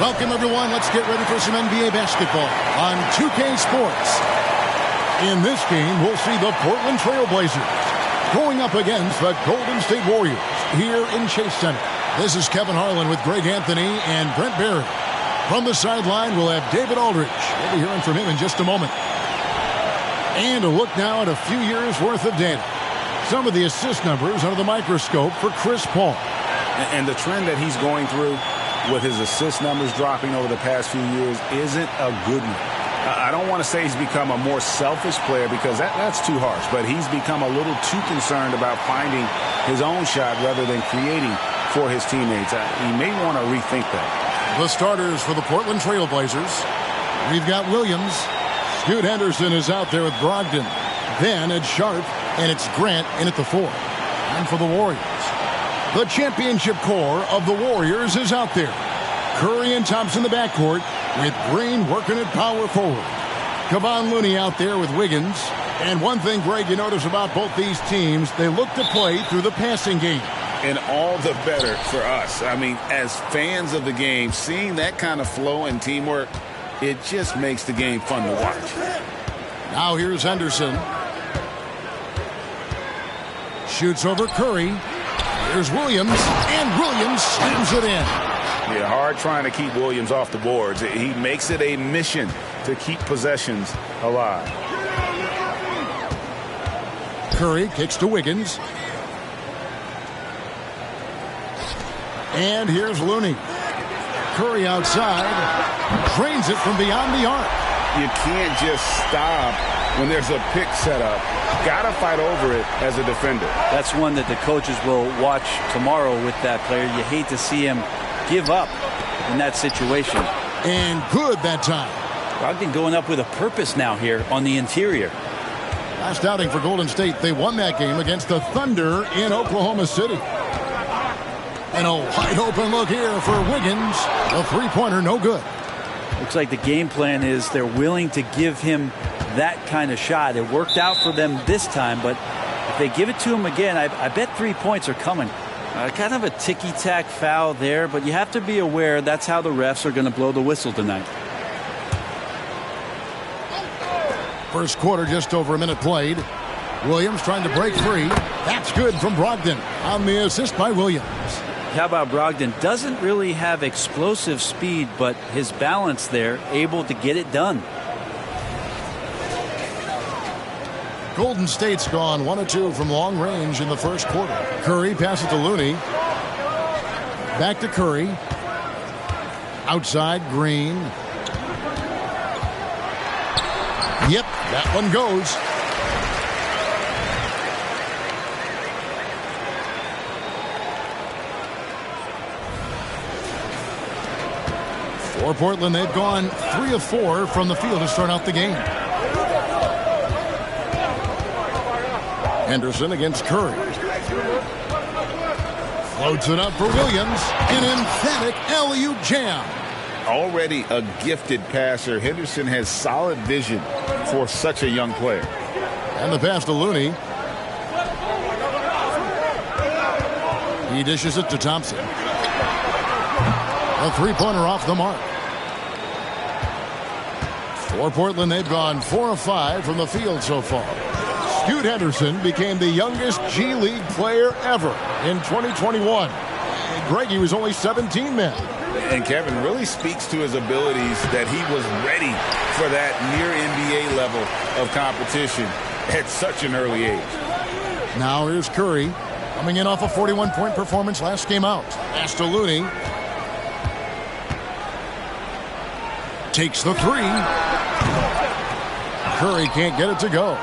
Welcome, everyone. Let's get ready for some NBA basketball on 2K Sports. In this game, we'll see the Portland Trailblazers going up against the Golden State Warriors here in Chase Center. This is Kevin Harlan with Greg Anthony and Brent Barry. From the sideline, we'll have David Aldridge. We'll be hearing from him in just a moment. And a look now at a few years' worth of data. Some of the assist numbers under the microscope for Chris Paul. And the trend that he's going through with his assist numbers dropping over the past few years isn't a good one. I don't want to say he's become a more selfish player because that's too harsh, but he's become a little too concerned about finding his own shot rather than creating for his teammates. He may want to rethink that. The starters for the Portland Trailblazers. We've got Williams. Scoot Henderson is out there with Brogdon. Then it's Sharp, and it's Grant in at the 4. And for the Warriors, the championship core of the Warriors is out there. Curry and Thompson in the backcourt with Green working at power forward. Kevon Looney out there with Wiggins. And one thing, Greg, you notice about both these teams, they look to play through the passing game. And all the better for us. I mean, as fans of the game, seeing that kind of flow and teamwork, it just makes the game fun to watch. Now here's Henderson. Shoots over Curry. Here's Williams, and Williams slams it in. Yeah, hard trying to keep Williams off the boards. He makes it a mission to keep possessions alive. Curry kicks to Wiggins. And here's Looney. Curry outside. Drains it from beyond the arc. You can't just stop when there's a pick set up. Got to fight over it as a defender. That's one that the coaches will watch tomorrow with that player. You hate to see him give up in that situation. And good that time. Brogdon going up with a purpose now here on the interior. Last outing for Golden State. They won that game against the Thunder in Oklahoma City. And a wide open look here for Wiggins. A three-pointer, no good. Looks like the game plan is they're willing to give him that kind of shot. It worked out for them this time, but if they give it to him again, I bet 3 points are coming. Kind of a ticky-tack foul there, but you have to be aware that's how the refs are going to blow the whistle tonight. First quarter, just over a minute played. Williams trying to break free. That's good from Brogdon on the assist by Williams. How about Brogdon? Doesn't really have explosive speed, but his balance there, able to get it done. Golden State's gone 1 of 2 from long range in the first quarter. Curry passes to Looney. Back to Curry. Outside, Green. Yep, that one goes. For Portland, they've gone 3 of 4 from the field to start out the game. Henderson against Curry. Floats it up for Williams. An emphatic alley-oop jam. Already a gifted passer, Henderson has solid vision for such a young player. And the pass to Looney. He dishes it to Thompson. A three-pointer off the mark. For Portland, they've gone 4 of 5 from the field so far. Scoot Henderson became the youngest G League player ever in 2021. Greg, he was only 17 then. And Kevin really speaks to his abilities that he was ready for that near NBA level of competition at such an early age. Now here's Curry coming in off a 41-point performance last game out. Pass to Looney. Takes the 3. Curry can't get it to go.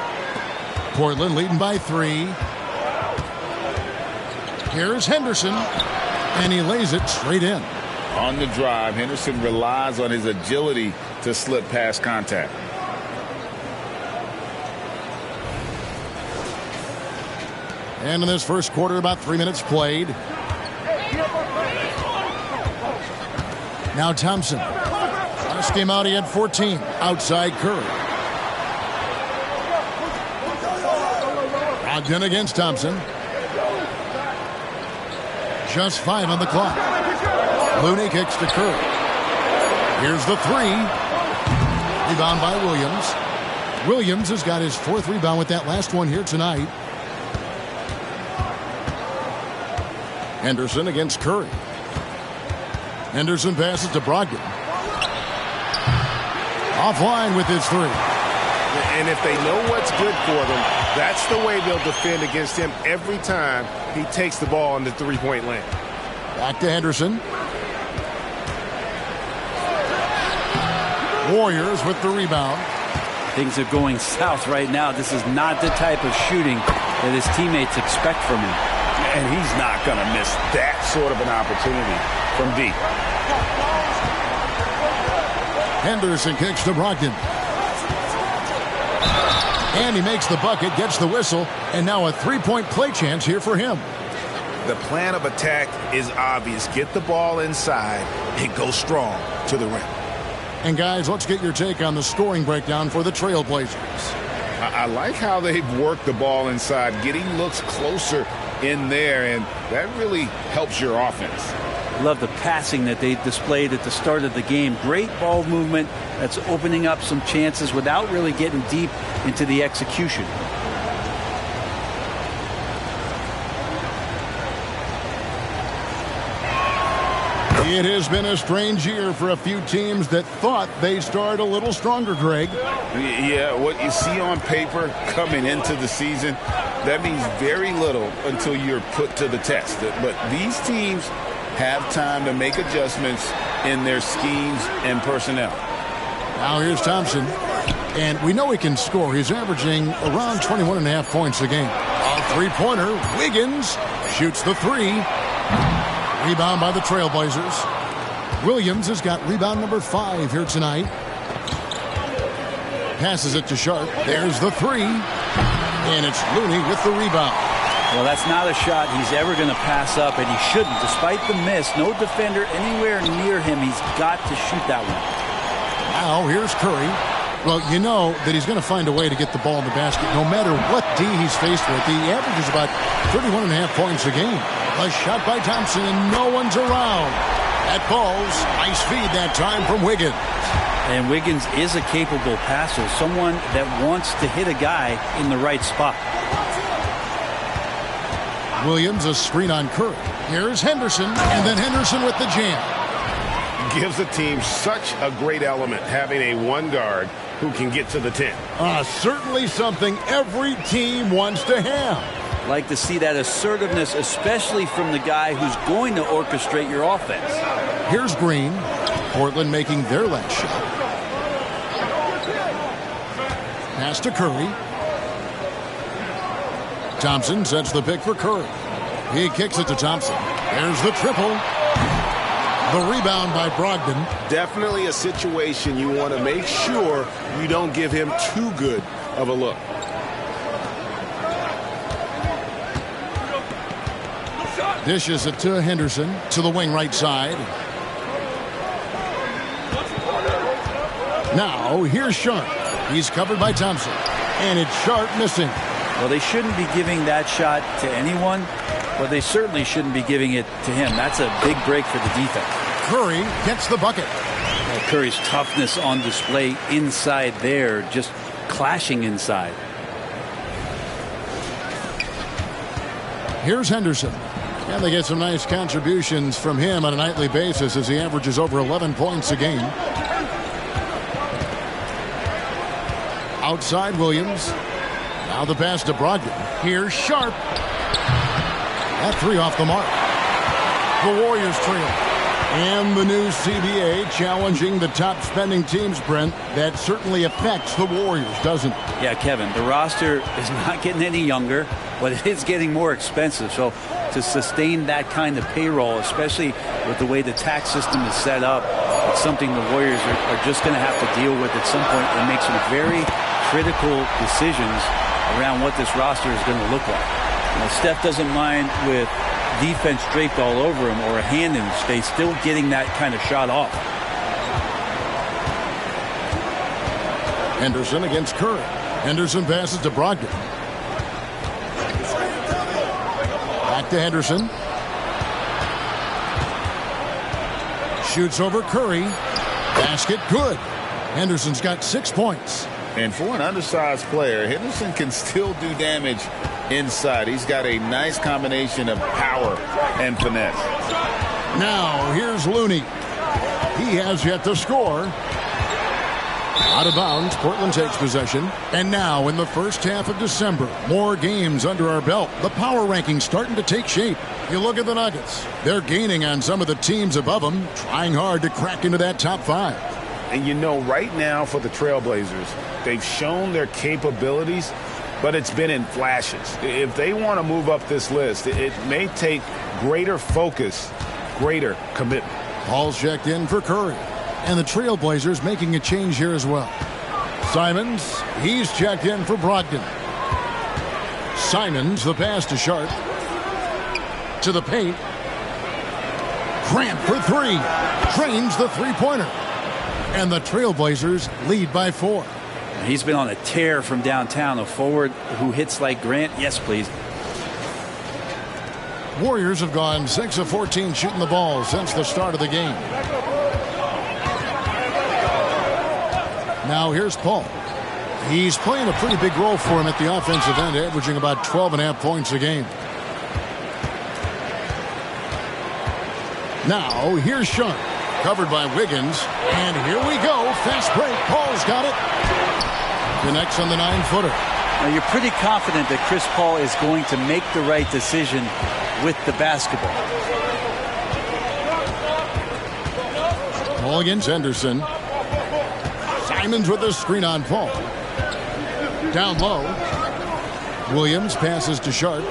Portland leading by 3. Here's Henderson, and he lays it straight in. On the drive, Henderson relies on his agility to slip past contact. And in this first quarter, about 3 minutes played. Now Thompson. Last game out, he had 14. Outside Curry. Brogdon against Thompson. Just 5 on the clock. Looney kicks to Curry. Here's the three. Rebound by Williams. Williams has got his 4th rebound with that last one here tonight. Henderson against Curry. Henderson passes to Brogdon. Offline with his 3. And if they know what's good for them, that's the way they'll defend against him every time he takes the ball in the three-point lane. Back to Henderson. Warriors with the rebound. Things are going south right now. This is not the type of shooting that his teammates expect from him. And he's not going to miss that sort of an opportunity from deep. Henderson kicks to Brogdon. And he makes the bucket, gets the whistle, and now a 3-point play chance here for him. The plan of attack is obvious. Get the ball inside and go strong to the rim. And guys, let's get your take on the scoring breakdown for the Trailblazers. I like how they've worked the ball inside, getting looks closer in there, and that really helps your offense. Love the passing that they displayed at the start of the game. Great ball movement that's opening up some chances without really getting deep into the execution. It has been a strange year for a few teams that thought they started a little stronger, Greg. Yeah, what you see on paper coming into the season, that means very little until you're put to the test. But these teams have time to make adjustments in their schemes and personnel. Now here's Thompson. And we know he can score. He's averaging around 21.5 points a game. A three-pointer. Wiggins shoots the 3. Rebound by the Trailblazers. Williams has got rebound number 5 here tonight. Passes it to Sharp. There's the 3. And it's Looney with the rebound. Well, that's not a shot he's ever going to pass up, and he shouldn't. Despite the miss, no defender anywhere near him. He's got to shoot that one. Now here's Curry. Well, you know that he's going to find a way to get the ball in the basket no matter what D he's faced with. He averages about 31.5 points a game. A shot by Thompson, and no one's around. That falls. Nice feed that time from Wiggins. And Wiggins is a capable passer, someone that wants to hit a guy in the right spot. Williams, a screen on Curry. Here's Henderson, and then Henderson with the jam. Gives a team such a great element, having a one guard who can get to the 10. Certainly something every team wants to have. Like to see that assertiveness, especially from the guy who's going to orchestrate your offense. Here's Green. Portland making their last shot. Pass to Curry. Thompson sets the pick for Curry. He kicks it to Thompson. There's the triple. The rebound by Brogdon. Definitely a situation you want to make sure you don't give him too good of a look. Dishes it to Henderson to the wing right side. Now here's Sharp. He's covered by Thompson. And it's Sharp missing. Well, they shouldn't be giving that shot to anyone, but they certainly shouldn't be giving it to him. That's a big break for the defense. Curry gets the bucket. Well, Curry's toughness on display inside there, just clashing inside. Here's Henderson. And they get some nice contributions from him on a nightly basis as he averages over 11 points a game. Outside Williams. Now the pass to Brogdon. Here's Sharp. That 3 off the mark. The Warriors trail. And the new CBA challenging the top spending teams, Brent. That certainly affects the Warriors, doesn't it? Yeah, Kevin, the roster is not getting any younger, but it is getting more expensive. So to sustain that kind of payroll, especially with the way the tax system is set up, it's something the Warriors are just going to have to deal with at some point and make some very critical decisions around what this roster is going to look like. Now, Steph doesn't mind with defense draped all over him or a hand in his face, still getting that kind of shot off. Henderson against Curry. Henderson passes to Brogdon. Back to Henderson. Shoots over Curry. Basket good. Henderson's got 6 points. And for an undersized player, Henderson can still do damage inside. He's got a nice combination of power and finesse. Now here's Looney. He has yet to score. Out of bounds, Portland takes possession. And now in the first half of December, more games under our belt. The power rankings starting to take shape. You look at the Nuggets. They're gaining on some of the teams above them, trying hard to crack into that top 5. And you know, right now for the Trailblazers, they've shown their capabilities, but it's been in flashes. If they want to move up this list, it may take greater focus, greater commitment. Paul's checked in for Curry. And the Trailblazers making a change here as well. Simons, he's checked in for Brogdon. Simons, the pass to Sharp. To the paint. Grant for 3. Drains the three-pointer. And the Trailblazers lead by 4. He's been on a tear from downtown. A forward who hits like Grant. Yes, please. Warriors have gone 6 of 14 shooting the ball since the start of the game. Now here's Paul. He's playing a pretty big role for him at the offensive end, averaging about 12.5 points a game. Now here's Sharp, covered by Wiggins. And here we go. Fast break. Paul's got it. Connects on the 9-footer. Now you're pretty confident that Chris Paul is going to make the right decision with the basketball. Paul against Henderson. Simons with the screen on Paul. Down low. Williams passes to Sharp.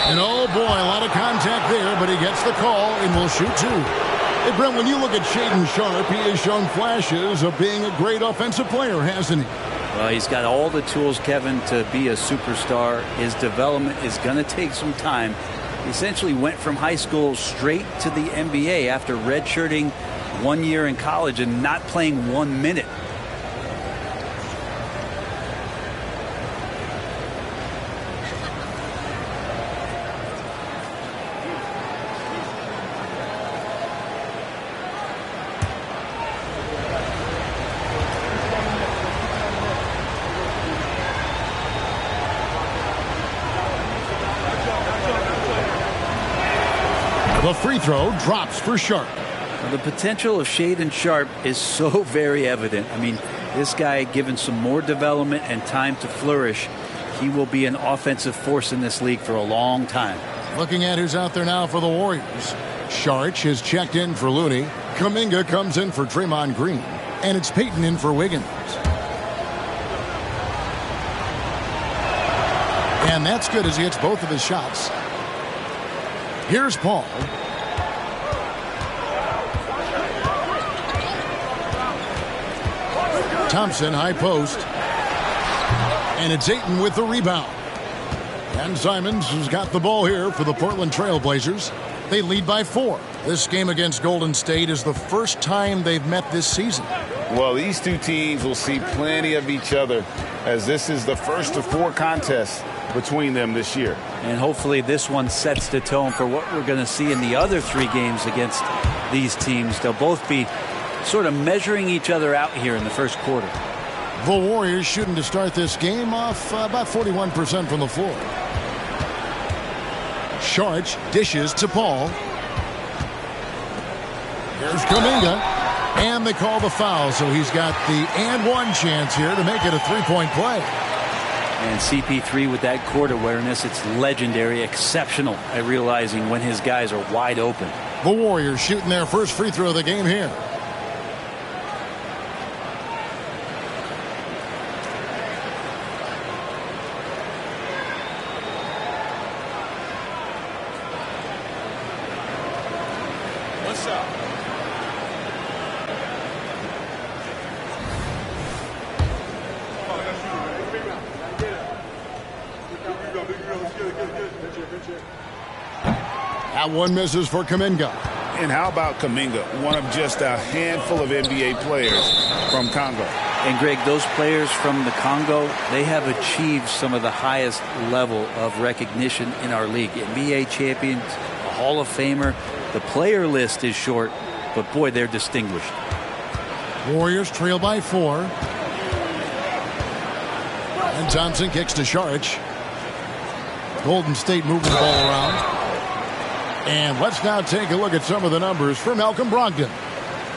And oh boy, a lot of contact there, but he gets the call and will shoot 2. Hey, Brent, when you look at Shaedon Sharp, he has shown flashes of being a great offensive player, hasn't he? Well, he's got all the tools, Kevin, to be a superstar. His development is going to take some time. He essentially went from high school straight to the NBA after redshirting 1 year in college and not playing 1 minute. The free throw drops for Sharp. The potential of Shaedon Sharp is so very evident. I mean, this guy, given some more development and time to flourish, he will be an offensive force in this league for a long time. Looking at who's out there now for the Warriors. Sharp has checked in for Looney. Kuminga comes in for Draymond Green. And it's Payton in for Wiggins. And that's good as he hits both of his shots. Here's Paul. Thompson, high post. And it's Ayton with the rebound. And Simons has got the ball here for the Portland Trailblazers. They lead by 4. This game against Golden State is the first time they've met this season. Well, these two teams will see plenty of each other as this is the first of 4 contests between them this year. And hopefully this one sets the tone for what we're going to see in the other 3 games against these teams. They'll both be sort of measuring each other out here in the first quarter. The Warriors shooting to start this game off about 41% from the floor. Sharp dishes to Paul. Here's Kuminga. And they call the foul, so he's got the and one chance here to make it a 3-point play. And CP3 with that court awareness, it's legendary, exceptional at realizing when his guys are wide open. The Warriors shooting their first free throw of the game here. What's up? That one misses for Kuminga. And how about Kuminga, one of just a handful of NBA players from Congo? And Greg, those players from the Congo, they have achieved some of the highest level of recognition in our league. NBA champions, a Hall of Famer. The player list is short, but boy, they're distinguished. Warriors trail by 4. And Thompson kicks to Saric. Golden State moving the ball around. And let's now take a look at some of the numbers for Malcolm Brogdon.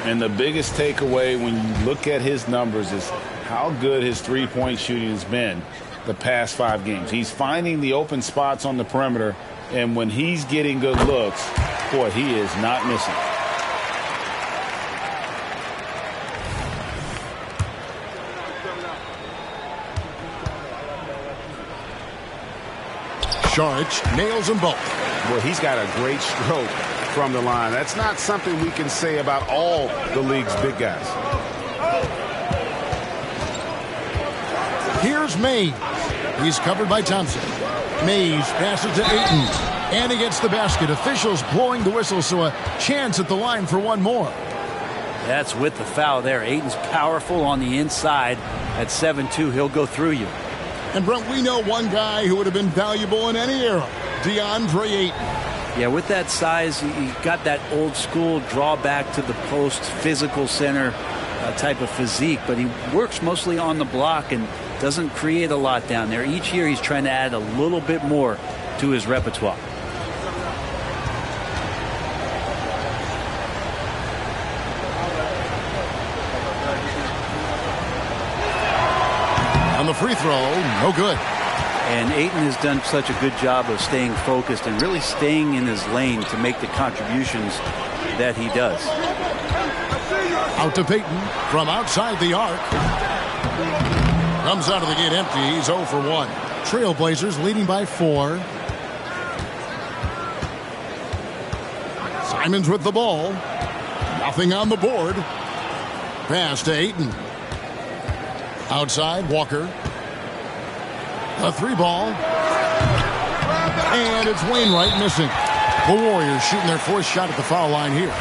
And the biggest takeaway when you look at his numbers is how good his three-point shooting has been the past 5 games. He's finding the open spots on the perimeter, and when he's getting good looks, boy, he is not missing. Saric nails them both. Well, he's got a great stroke from the line. That's not something we can say about all the league's big guys. Here's Mays. He's covered by Thompson. Mays passes to Ayton. And he gets the basket. Officials blowing the whistle, so a chance at the line for one more. That's with the foul there. Ayton's powerful on the inside. At 7-2, he'll go through you. And Brent, we know one guy who would have been valuable in any era. DeAndre Ayton. Yeah, with that size, he got that old school draw back to the post, physical center type of physique, but he works mostly on the block and doesn't create a lot down there. Each year he's trying to add a little bit more to his repertoire. On the free throw, no good. And Ayton has done such a good job of staying focused and really staying in his lane to make the contributions that he does. Out to Payton from outside the arc. Comes out of the gate empty. He's 0 for 1. Trailblazers leading by 4. Simons with the ball. Nothing on the board. Pass to Ayton. Outside, Walker. A 3-ball. And it's Wainwright missing. The Warriors shooting their 4th shot at the foul line here.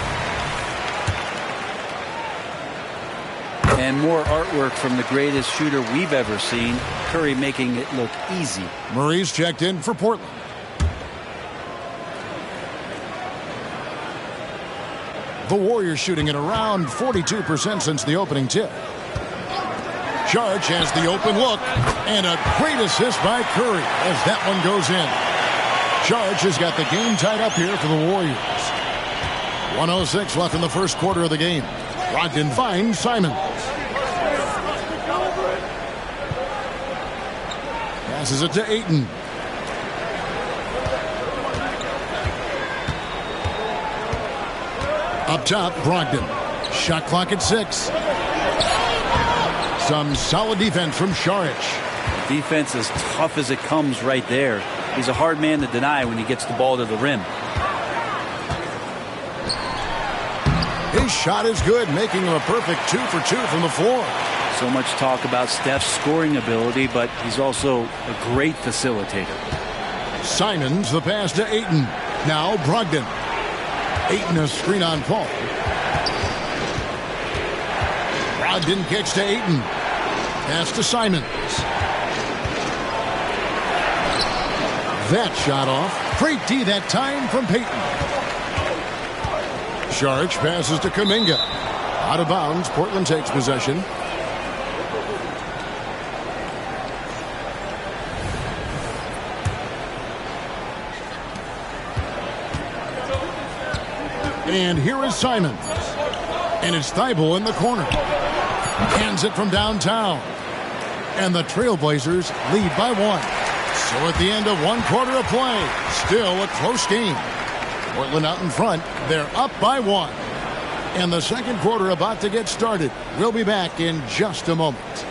And more artwork from the greatest shooter we've ever seen. Curry making it look easy. Murray's checked in for Portland. The Warriors shooting at around 42% since the opening tip. Saric has the open look, and a great assist by Curry as that one goes in. Saric has got the game tied up here for the Warriors. 1:06 left in the first quarter of the game. Brogdon finds Simons. Passes it to Ayton. Up top, Brogdon. Shot clock at 6. Some solid defense from Saric. Defense as tough as it comes right there. He's a hard man to deny when he gets the ball to the rim. His shot is good, making him a perfect 2 for 2 from the floor. So much talk about Steph's scoring ability, but he's also a great facilitator. Simons, the pass to Ayton. Now Brogdon. Ayton a screen on Paul. Brogdon kicks to Ayton. Pass to Simons. That shot off. Great D that time from Payton. Saric passes to Kuminga. Out of bounds. Portland takes possession. And here is Simons. And it's Thibault in the corner. Hands it from downtown. And the Trailblazers lead by 1. So at the end of 1 quarter of play, still a close game. Portland out in front. They're up by 1. And the second quarter about to get started. We'll be back in just a moment.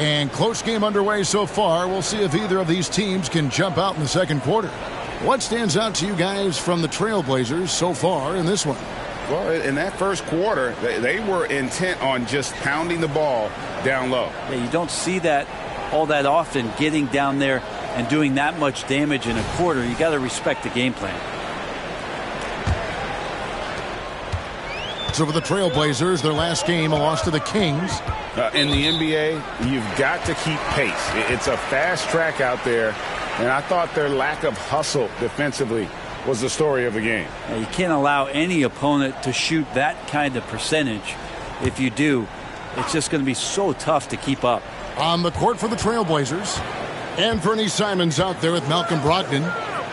And close game underway so far. We'll see if either of these teams can jump out in the second quarter. What stands out to you guys from the Trailblazers so far in this one? Well, in that first quarter, they were intent on just pounding the ball down low. Yeah, you don't see that all that often, getting down there and doing that much damage in a quarter. You got to respect the game plan. So for the Trailblazers, their last game, a loss to the Kings. In the NBA, you've got to keep pace. It's a fast track out there, and I thought their lack of hustle defensively was the story of the game. You can't allow any opponent to shoot that kind of percentage. If you do, it's just going to be so tough to keep up. On the court for the Trailblazers, Anthony Simons out there with Malcolm Brogdon.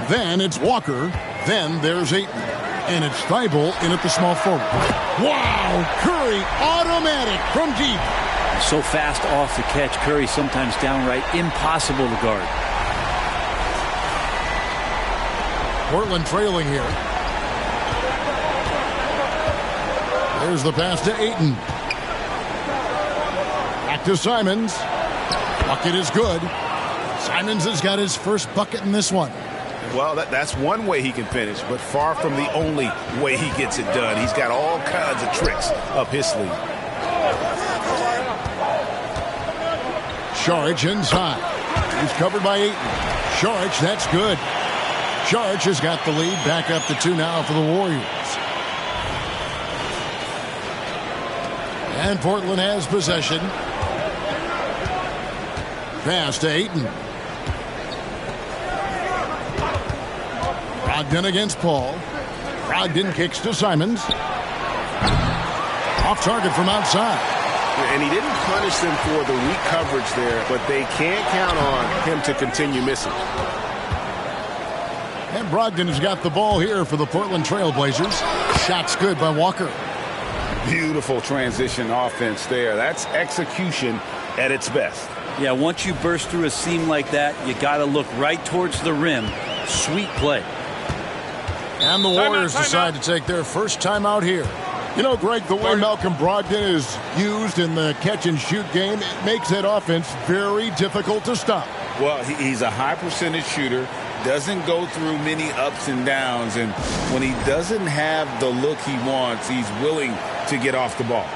Then it's Walker. Then there's Ayton. And it's Thibault in at the small forward. Wow! Curry automatic from deep. So fast off the catch. Curry sometimes downright impossible to guard. Portland trailing here. There's the pass to Ayton. Back to Simons. Bucket is good. Simons has got his first bucket in this one. Well, that's one way he can finish, but far from the only way he gets it done. He's got all kinds of tricks up his sleeve. Saric inside. He's covered by Ayton. Saric, that's good. Saric has got the lead. Back up to 2 now for the Warriors. And Portland has possession. Pass to Ayton. Brogdon against Paul. Brogdon kicks to Simons. Off target from outside. And he didn't punish them for the weak coverage there, but they can't count on him to continue missing. And Brogdon has got the ball here for the Portland Trailblazers. Shot's good by Walker. Beautiful transition offense there. That's execution at its best. Yeah, once you burst through a seam like that, you got to look right towards the rim. Sweet play. And the Warriors decide to take their first timeout here. You know, Greg, the way Malcolm Brogdon is used in the catch-and-shoot game, it makes that offense very difficult to stop. Well, he's a high-percentage shooter, doesn't go through many ups and downs, and when he doesn't have the look he wants, he's willing to get off the ball.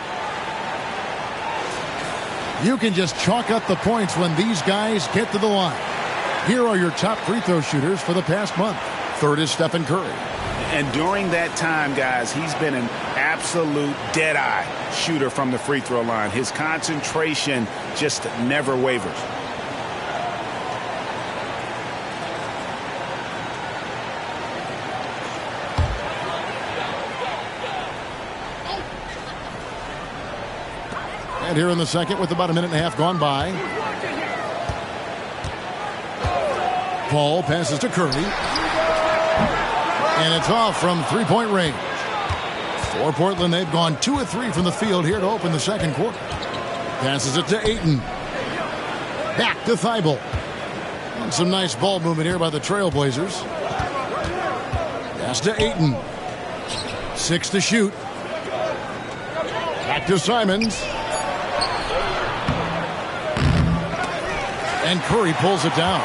You can just chalk up the points when these guys get to the line. Here are your top free throw shooters for the past month. Third is Stephen Curry. And during that time, guys, he's been an absolute dead-eye shooter from the free throw line. His concentration just never wavers. And here in the second with about a minute and a half gone by. Paul passes to Curry. And it's off from three-point range. For Portland, they've gone 2 of 3 from the field here to open the second quarter. Passes it to Ayton. Back to Thibault. And some nice ball movement here by the Trailblazers. Pass to Ayton. 6 to shoot. Back to Simons. And Curry pulls it down.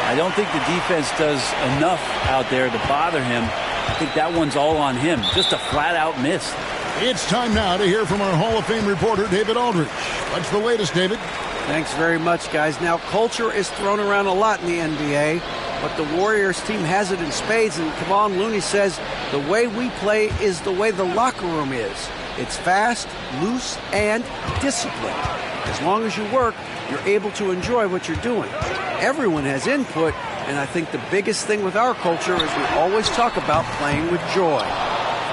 I don't think the defense does enough out there to bother him. I think that one's all on him. Just a flat-out miss. It's time now to hear from our Hall of Fame reporter, David Aldridge. What's the latest, David? Thanks very much, guys. Now, culture is thrown around a lot in the NBA, but the Warriors team has it in spades, and Kevon Looney says the way we play is the way the locker room is. It's fast, loose, and disciplined. As long as you work, you're able to enjoy what you're doing. Everyone has input, and I think the biggest thing with our culture is we always talk about playing with joy.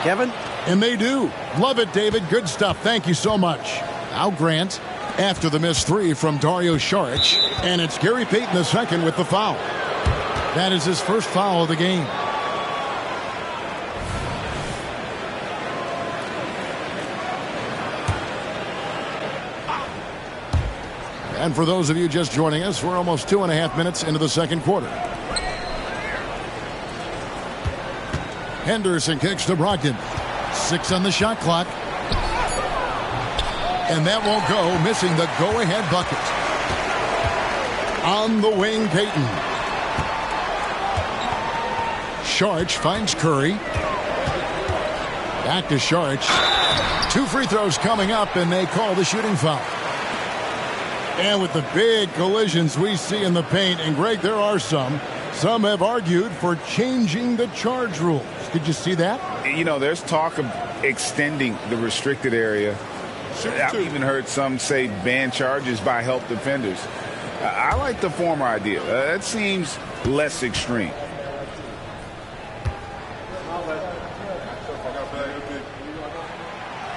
Kevin? And they do. Love it, David. Good stuff. Thank you so much. Now Grant after the missed 3 from Dario Saric, and it's Gary Payton II with the foul. That is his first foul of the game. And for those of you just joining us, we're almost 2.5 minutes into the second quarter. Henderson kicks to Brogdon. 6 on the shot clock. And that won't go, missing the go-ahead bucket. On the wing, Payton. Sharch finds Curry. Back to Sharch. 2 free throws coming up, and they call the shooting foul. And with the big collisions we see in the paint, and Greg, there are some have argued for changing the charge rules. Did you see that? You know, there's talk of extending the restricted area. I've even heard some say ban charges by help defenders. I like the former idea. That seems less extreme.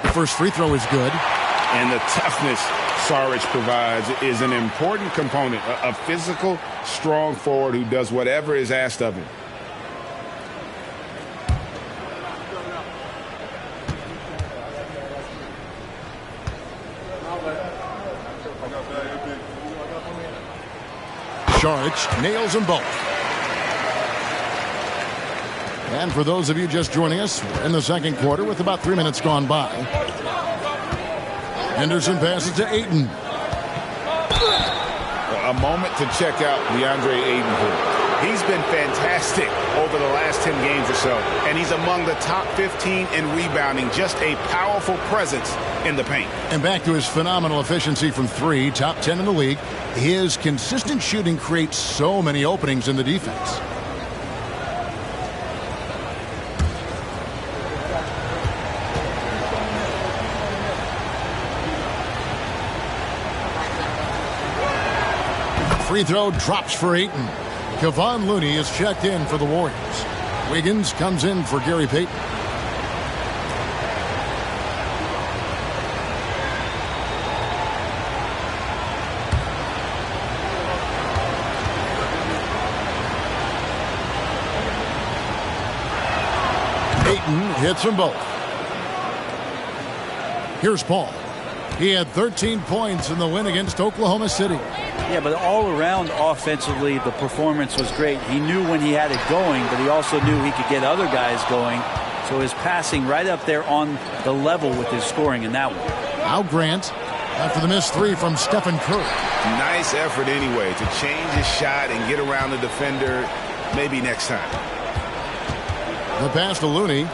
The first free throw is good. And the toughness Saric provides is an important component. A physical, strong forward who does whatever is asked of him. Saric nails them both. And for those of you just joining us, we're in the second quarter with about 3 minutes gone by. Henderson passes to Ayton. A moment to check out DeAndre Ayton here. He's been fantastic over the last 10 games or so, and he's among the top 15 in rebounding. Just a powerful presence in the paint. And back to his phenomenal efficiency from 3, top 10 in the league. His consistent shooting creates so many openings in the defense. Free throw drops for Ayton. Kevon Looney is checked in for the Warriors. Wiggins comes in for Gary Payton. Payton hits them both. Here's Paul. He had 13 points in the win against Oklahoma City. Yeah, but all around offensively, the performance was great. He knew when he had it going, but he also knew he could get other guys going. So his passing right up there on the level with his scoring in that one. Now Grant after the missed 3 from Stephen Curry. Nice effort anyway to change his shot and get around the defender maybe next time. The pass to Looney.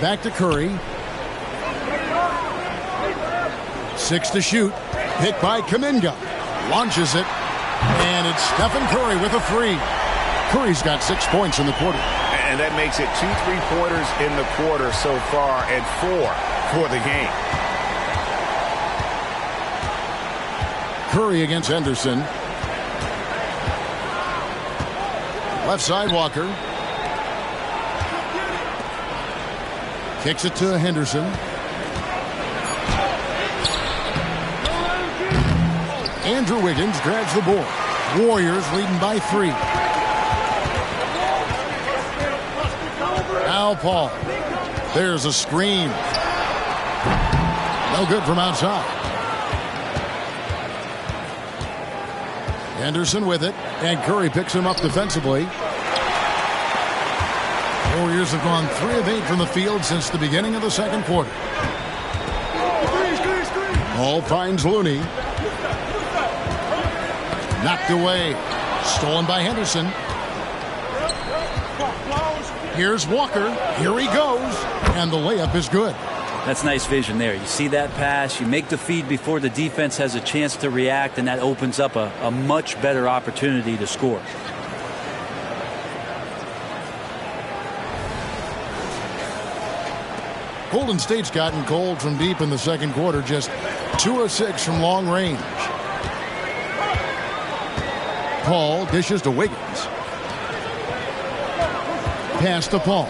Back to Curry. 6 to shoot. Hit by Kuminga. Launches it. And it's Stephen Curry with a 3. Curry's got 6 points in the quarter. And that makes it 2 3-pointers in the quarter so far and 4 for the game. Curry against Henderson. Left side Walker. Kicks it to Henderson. Andrew Wiggins grabs the board. Warriors leading by 3. Now Paul. There's a screen. No good from outside. Henderson with it, and Curry picks him up defensively. Warriors have gone 3 of 8 from the field since the beginning of the second quarter. Paul finds Looney. Knocked away. Stolen by Henderson. Here's Walker. Here he goes. And the layup is good. That's nice vision there. You see that pass, you make the feed before the defense has a chance to react, and that opens up a much better opportunity to score. Golden State's gotten cold from deep in the second quarter, just 2 of 6 from long range. Paul dishes to Wiggins. Pass to Paul.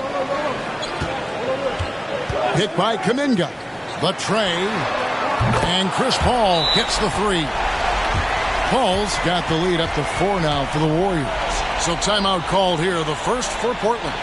Hit by Kuminga. The tray. And Chris Paul gets the 3. Paul's got the lead up to 4 now for the Warriors. So timeout called here, the first for Portland.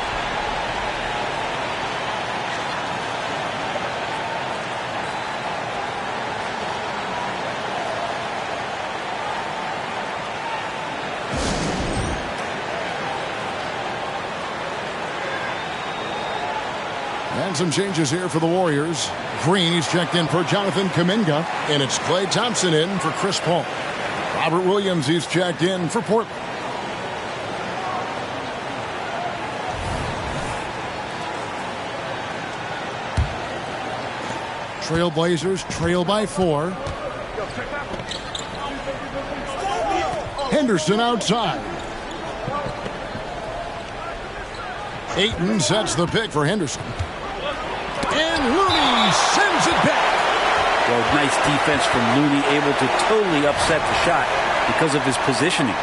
And some changes here for the Warriors. Green, he's checked in for Jonathan Kuminga. And it's Klay Thompson in for Chris Paul. Robert Williams, he's checked in for Portland. Trailblazers trail by 4. Henderson outside. Ayton sets the pick for Henderson. And Looney sends it back. Well, nice defense from Looney, able to totally upset the shot because of his positioning.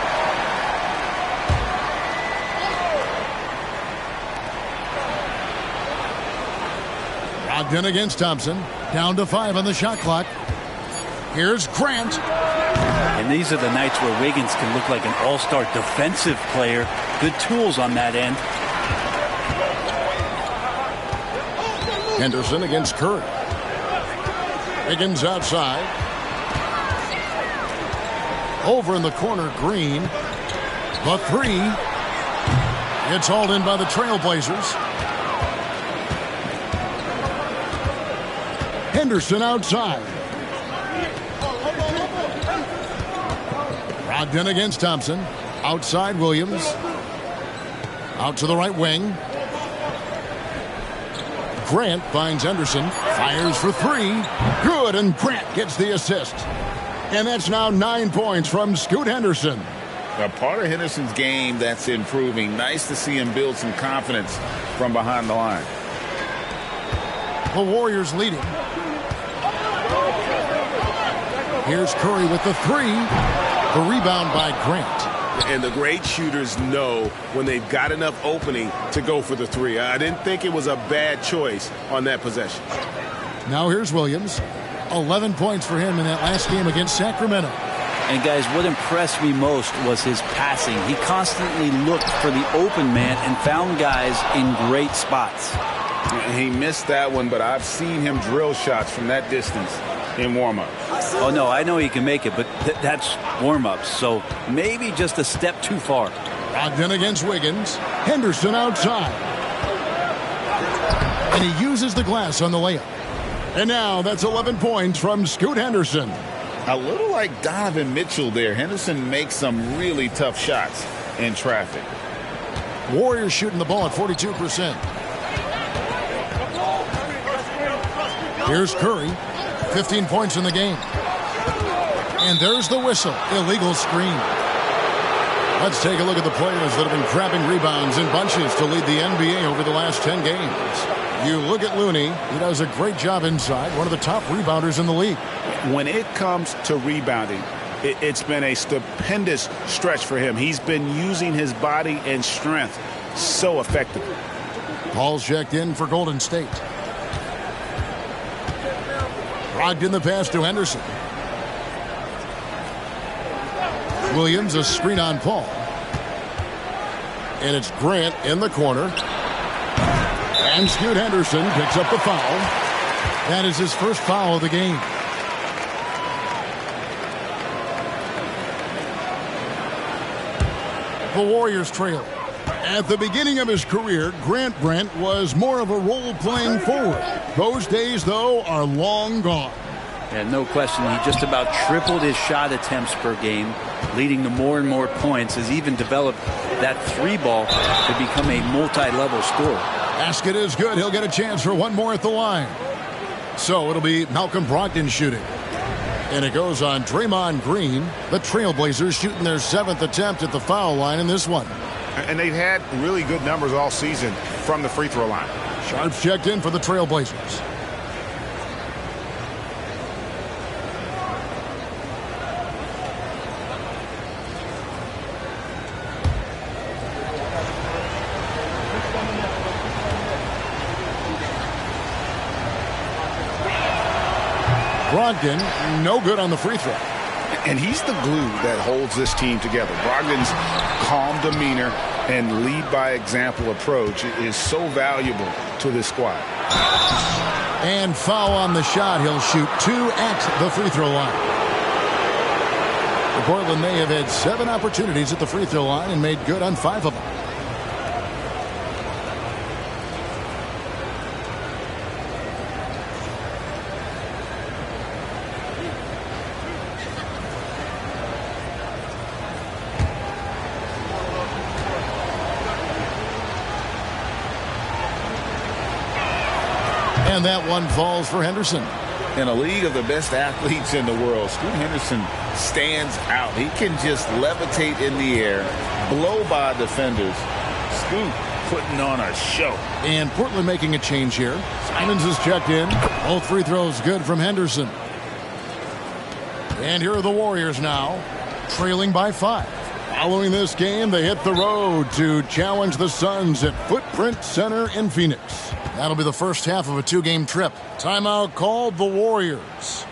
Brogdon against Thompson. Down to 5 on the shot clock. Here's Grant. And these are the nights where Wiggins can look like an all-star defensive player. Good tools on that end. Henderson against Curry. Wiggins outside. Over in the corner, Green. The 3. It's hauled in by the Trailblazers. Henderson outside. Brogdon against Thompson. Outside Williams. Out to the right wing. Grant finds Henderson. Fires for 3. Good, and Grant gets the assist. And that's now 9 points from Scoot Henderson. A part of Henderson's game that's improving. Nice to see him build some confidence from behind the line. The Warriors leading. Here's Curry with the 3. The rebound by Grant. And the great shooters know when they've got enough opening to go for the 3. I didn't think it was a bad choice on that possession. Now here's Williams. 11 points for him in that last game against Sacramento. And guys, what impressed me most was his passing. He constantly looked for the open man and found guys in great spots. He missed that one, but I've seen him drill shots from that distance in warm-up. Oh, no, I know he can make it, but that's warm-ups, so maybe just a step too far. Brogdon against Wiggins. Henderson outside. And he uses the glass on the layup. And now that's 11 points from Scoot Henderson. A little like Donovan Mitchell there. Henderson makes some really tough shots in traffic. Warriors shooting the ball at 42%. Here's Curry. 15 points in the game. And there's the whistle. Illegal screen. Let's take a look at the players that have been grabbing rebounds in bunches to lead the NBA over the last 10 games. You look at Looney. He does a great job inside. One of the top rebounders in the league. When it comes to rebounding, it's been a stupendous stretch for him. He's been using his body and strength so effectively. Paul's checked in for Golden State. Brogdon the pass to Henderson. Williams a screen on Paul. And it's Grant in the corner. And Scoot Henderson picks up the foul. That is his first foul of the game. The Warriors trail. At the beginning of his career, Grant Brent was more of a role-playing forward. Those days, though, are long gone. Yeah, no question. He just about tripled his shot attempts per game, leading to more and more points, has even developed that 3-ball to become a multi-level scorer. Basket is good. He'll get a chance for one more at the line. So it'll be Malcolm Brogdon shooting. And it goes on Draymond Green. The Trailblazers shooting their 7th attempt at the foul line in this one. And they've had really good numbers all season from the free throw line. Sharps checked in for the Trailblazers. Brogdon, no good on the free throw. And he's the glue that holds this team together. Brogdon's calm demeanor and lead by example approach is so valuable to this squad. And foul on the shot. He'll shoot 2 at the free throw line. The Portland may have had 7 opportunities at the free throw line and made good on 5 of them. And that one falls for Henderson. In a league of the best athletes in the world, Scoot Henderson stands out. He can just levitate in the air, blow by defenders. Scoot putting on a show. And Portland making a change here. Simons is checked in. Both free throws good from Henderson. And here are the Warriors now, trailing by 5. Following this game, they hit the road to challenge the Suns at Footprint Center in Phoenix. That'll be the first half of a 2-game trip. Timeout called the Warriors.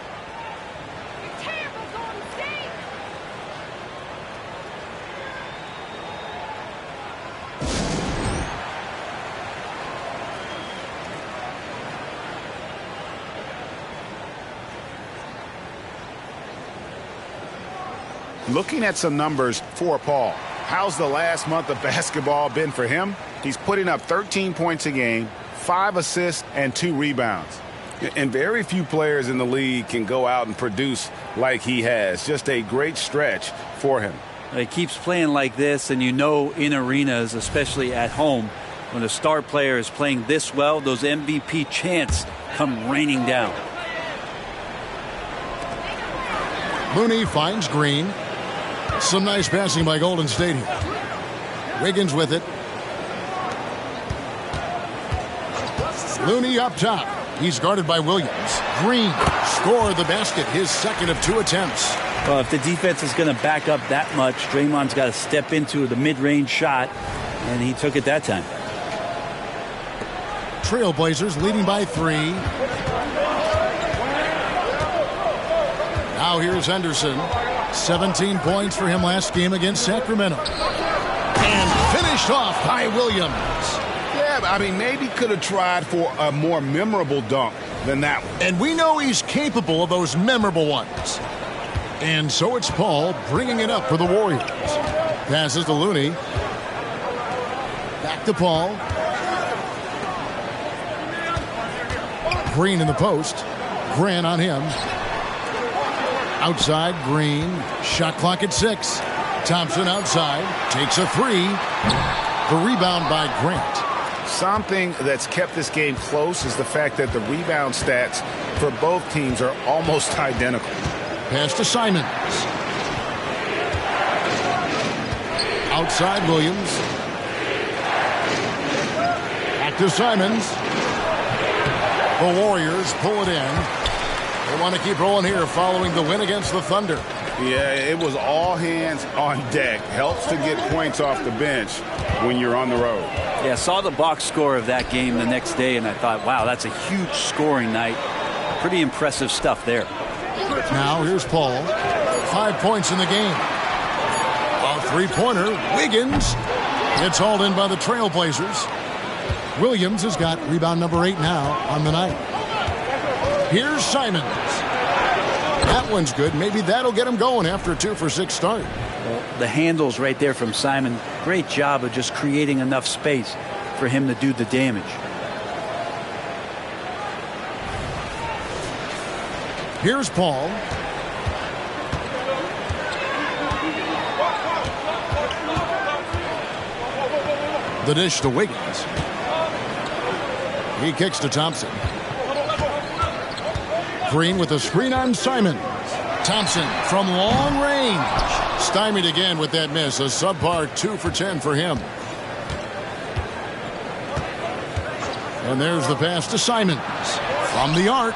Looking at some numbers for Paul. How's the last month of basketball been for him? He's putting up 13 points a game, 5 assists, and 2 rebounds. And very few players in the league can go out and produce like he has. Just a great stretch for him. He keeps playing like this, and you know in arenas, especially at home, when a star player is playing this well, those MVP chants come raining down. Looney finds Green. Some nice passing by Golden State here. Wiggins with it. Looney up top. He's guarded by Williams. Green scored the basket, his second of 2 attempts. Well, if the defense is going to back up that much, Draymond's got to step into the mid-range shot, and he took it that time. Trailblazers leading by 3. Now here's Henderson. 17 points for him last game against Sacramento. And finished off by Williams. Yeah, I mean, maybe could have tried for a more memorable dunk than that one. And we know he's capable of those memorable ones. And so it's Paul bringing it up for the Warriors. Passes to Looney. Back to Paul. Green in the post. Grant on him. Outside, Green. Shot clock at 6. Thompson outside. Takes a 3. The rebound by Grant. Something that's kept this game close is the fact that the rebound stats for both teams are almost identical. Pass to Simons. Outside, Williams. Back to Simons. The Warriors pull it in. They want to keep rolling here following the win against the Thunder. Yeah, it was all hands on deck. Helps to get points off the bench when you're on the road. Yeah, I saw the box score of that game the next day, and I thought, wow, that's a huge scoring night. Pretty impressive stuff there. Now here's Paul. 5 points in the game. A 3-pointer. Wiggins. It's hauled in by the Trailblazers. Williams has got rebound number 8 now on the night. Here's Simons. That one's good. Maybe that'll get him going after a 2-for-6 start. Well, the handles right there from Simon. Great job of just creating enough space for him to do the damage. Here's Paul. The dish to Wiggins. He kicks to Thompson. Green with a screen on Simons. Thompson from long range. Stymied again with that miss. A subpar 2 for 10 for him. And there's the pass to Simons. From the arc.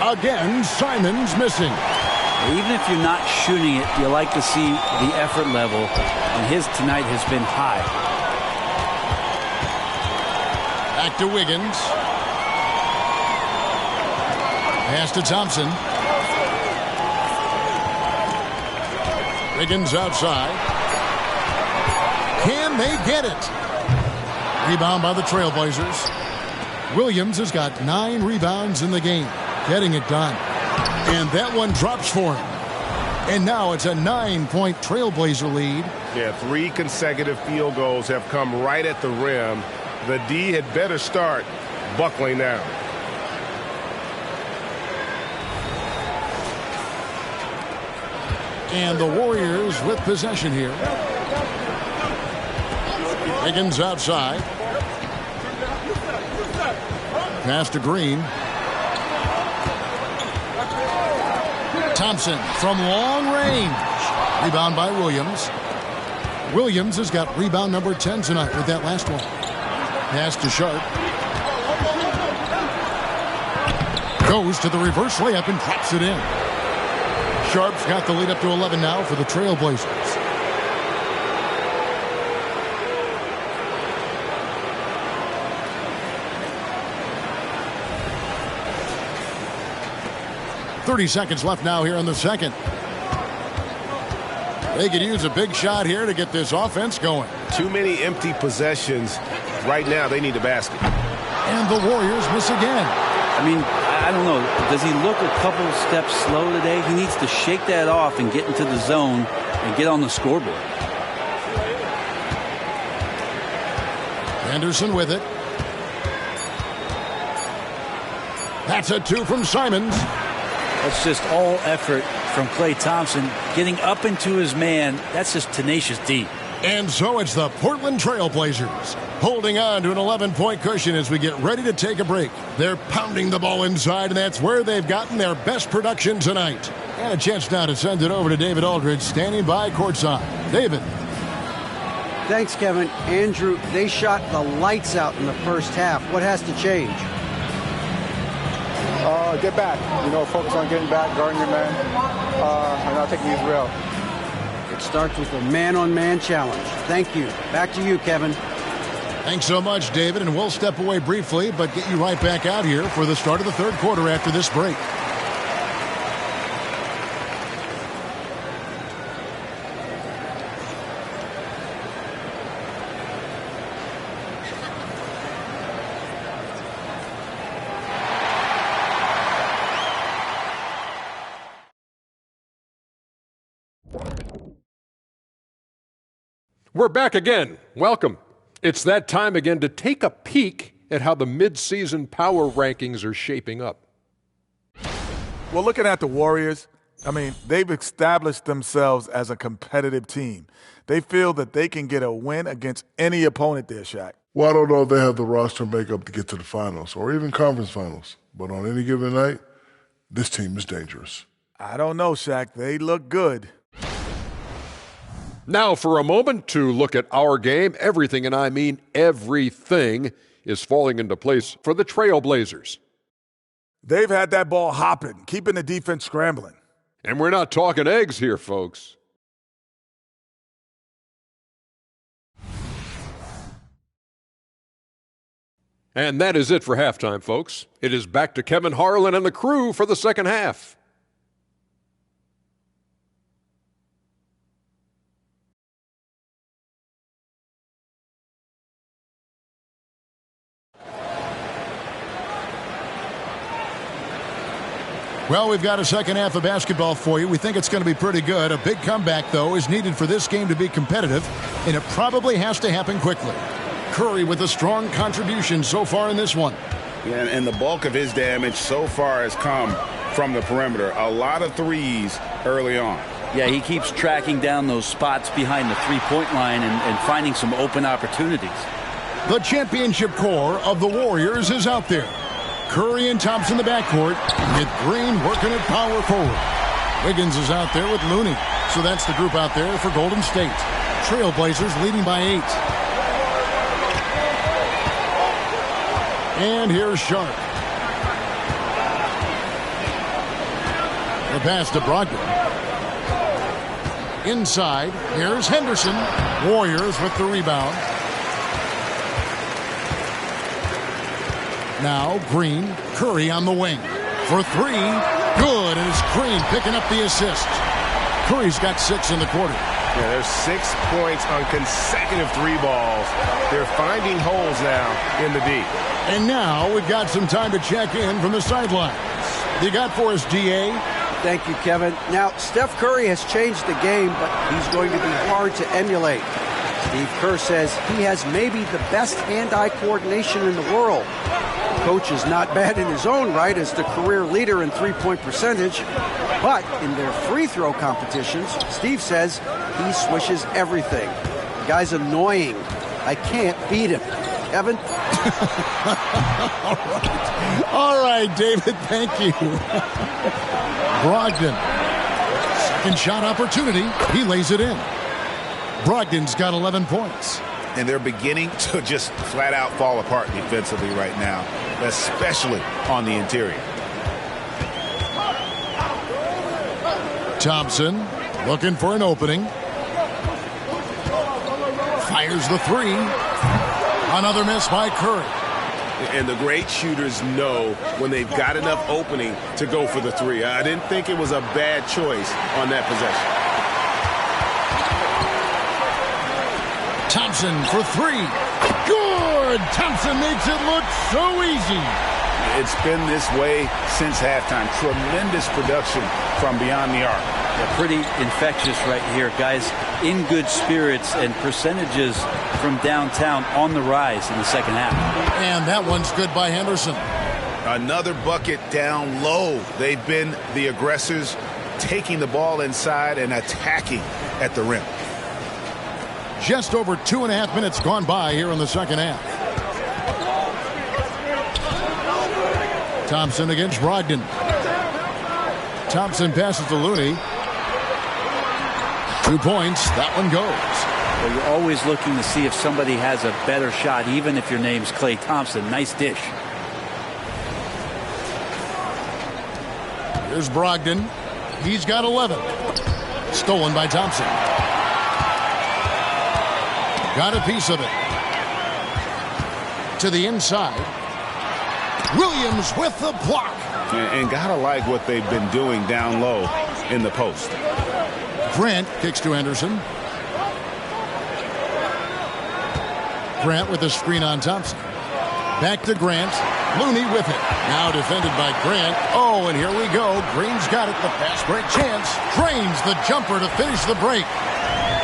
Again, Simons missing. Even if you're not shooting it, you like to see the effort level. And his tonight has been high. Back to Wiggins. Pass to Thompson. Wiggins outside. Can they get it? Rebound by the Trailblazers. Williams has got 9 rebounds in the game. Getting it done. And that one drops for him. And now it's a 9-point Trailblazer lead. Yeah, 3 consecutive field goals have come right at the rim. The D had better start buckling down. And the Warriors with possession here. Wiggins outside. Pass to Green. Thompson from long range. Rebound by Williams. Williams has got rebound number 10 tonight with that last one. Pass to Sharp. Goes to the reverse layup and drops it in. Sharp's got the lead up to 11 now for the Trailblazers. .30 left now here in the second. They could use a big shot here to get this offense going. Too many empty possessions. Right now, they need a basket. And the Warriors miss again. I mean, I don't know. Does he look a couple steps slow today? He needs to shake that off and get into the zone and get on the scoreboard. Anderson with it. That's a 2 from Simons. That's just all effort from Klay Thompson. Getting up into his man, that's just tenacious D. And so it's the Portland Trailblazers holding on to an 11-point cushion as we get ready to take a break. They're pounding the ball inside, and that's where they've gotten their best production tonight. And a chance now to send it over to David Aldridge, standing by courtside. David. Thanks, Kevin. Andrew, they shot the lights out in the first half. What has to change? Get back. Focus on getting back, guarding your man, and not taking these real. It starts with a man-on-man challenge. Thank you. Back to you, Kevin. Thanks so much, David, and we'll step away briefly, but get you right back out here for the start of the third quarter after this break. We're back again. Welcome. It's that time again to take a peek at how the mid-season power rankings are shaping up. Well, looking at the Warriors, they've established themselves as a competitive team. They feel that they can get a win against any opponent there, Shaq. Well, I don't know if they have the roster makeup to get to the finals or even conference finals. But on any given night, this team is dangerous. I don't know, Shaq. They look good. Now for a moment to look at our game. Everything, and I mean everything, is falling into place for the Trailblazers. They've had that ball hopping, keeping the defense scrambling. And we're not talking eggs here, folks. And that is it for halftime, folks. It is back to Kevin Harlan and the crew for the second half. Well, we've got a second half of basketball for you. We think it's going to be pretty good. A big comeback, though, is needed for this game to be competitive, and it probably has to happen quickly. Curry with a strong contribution so far in this one. Yeah, and the bulk of his damage so far has come from the perimeter. A lot of threes early on. Yeah, he keeps tracking down those spots behind the three-point line and finding some open opportunities. The championship core of the Warriors is out there. Curry and Thompson in the backcourt, with Green working at power forward. Wiggins is out there with Looney. So that's the group out there for Golden State. Trailblazers leading by 8. And here's Sharp. The pass to Brogdon. Inside, here's Henderson. Warriors with the rebound. Now Green, Curry on the wing. For 3, good, and it's Green picking up the assist. Curry's got 6 in the quarter. Yeah, there's 6 points on consecutive 3 balls. They're finding holes now in the D. And now we've got some time to check in from the sidelines. You got for us, D.A.? Thank you, Kevin. Now, Steph Curry has changed the game, but he's going to be hard to emulate. Steve Kerr says he has maybe the best hand-eye coordination in the world. Coach is not bad in his own right as the career leader in three-point percentage, but in their free throw competitions, Steve says he swishes everything. The guy's annoying. I can't beat him. Kevin? All right. right, David. Thank you. Brogdon. Second shot opportunity. He lays it in. Brogdon's got 11 points. And they're beginning to just flat out fall apart defensively right now, especially on the interior. Thompson looking for an opening. Fires the three. Another miss by Curry. And the great shooters know when they've got enough opening to go for the three. I didn't think it was a bad choice on that possession. Thompson for three. Good! Thompson makes it look so easy. It's been this way since halftime. Tremendous production from beyond the arc. They're pretty infectious right here. Guys in good spirits and percentages from downtown on the rise in the second half. And that one's good by Henderson. Another bucket down low. They've been the aggressors, taking the ball inside and attacking at the rim. Just over 2.5 minutes gone by here in the second half. Thompson against Brogdon. Thompson passes to Looney. 2 points. That one goes. Well, you're always looking to see if somebody has a better shot, even if your name's Klay Thompson. Nice dish. Here's Brogdon. He's got 11. Stolen by Thompson. Got a piece of it. To the inside. Williams with the block. And gotta like what they've been doing down low in the post. Grant kicks to Anderson. Grant with the screen on Thompson. Back to Grant. Looney with it. Now defended by Grant. Oh, and here we go. Green's got it. The fast break chance. Drains the jumper to finish the break.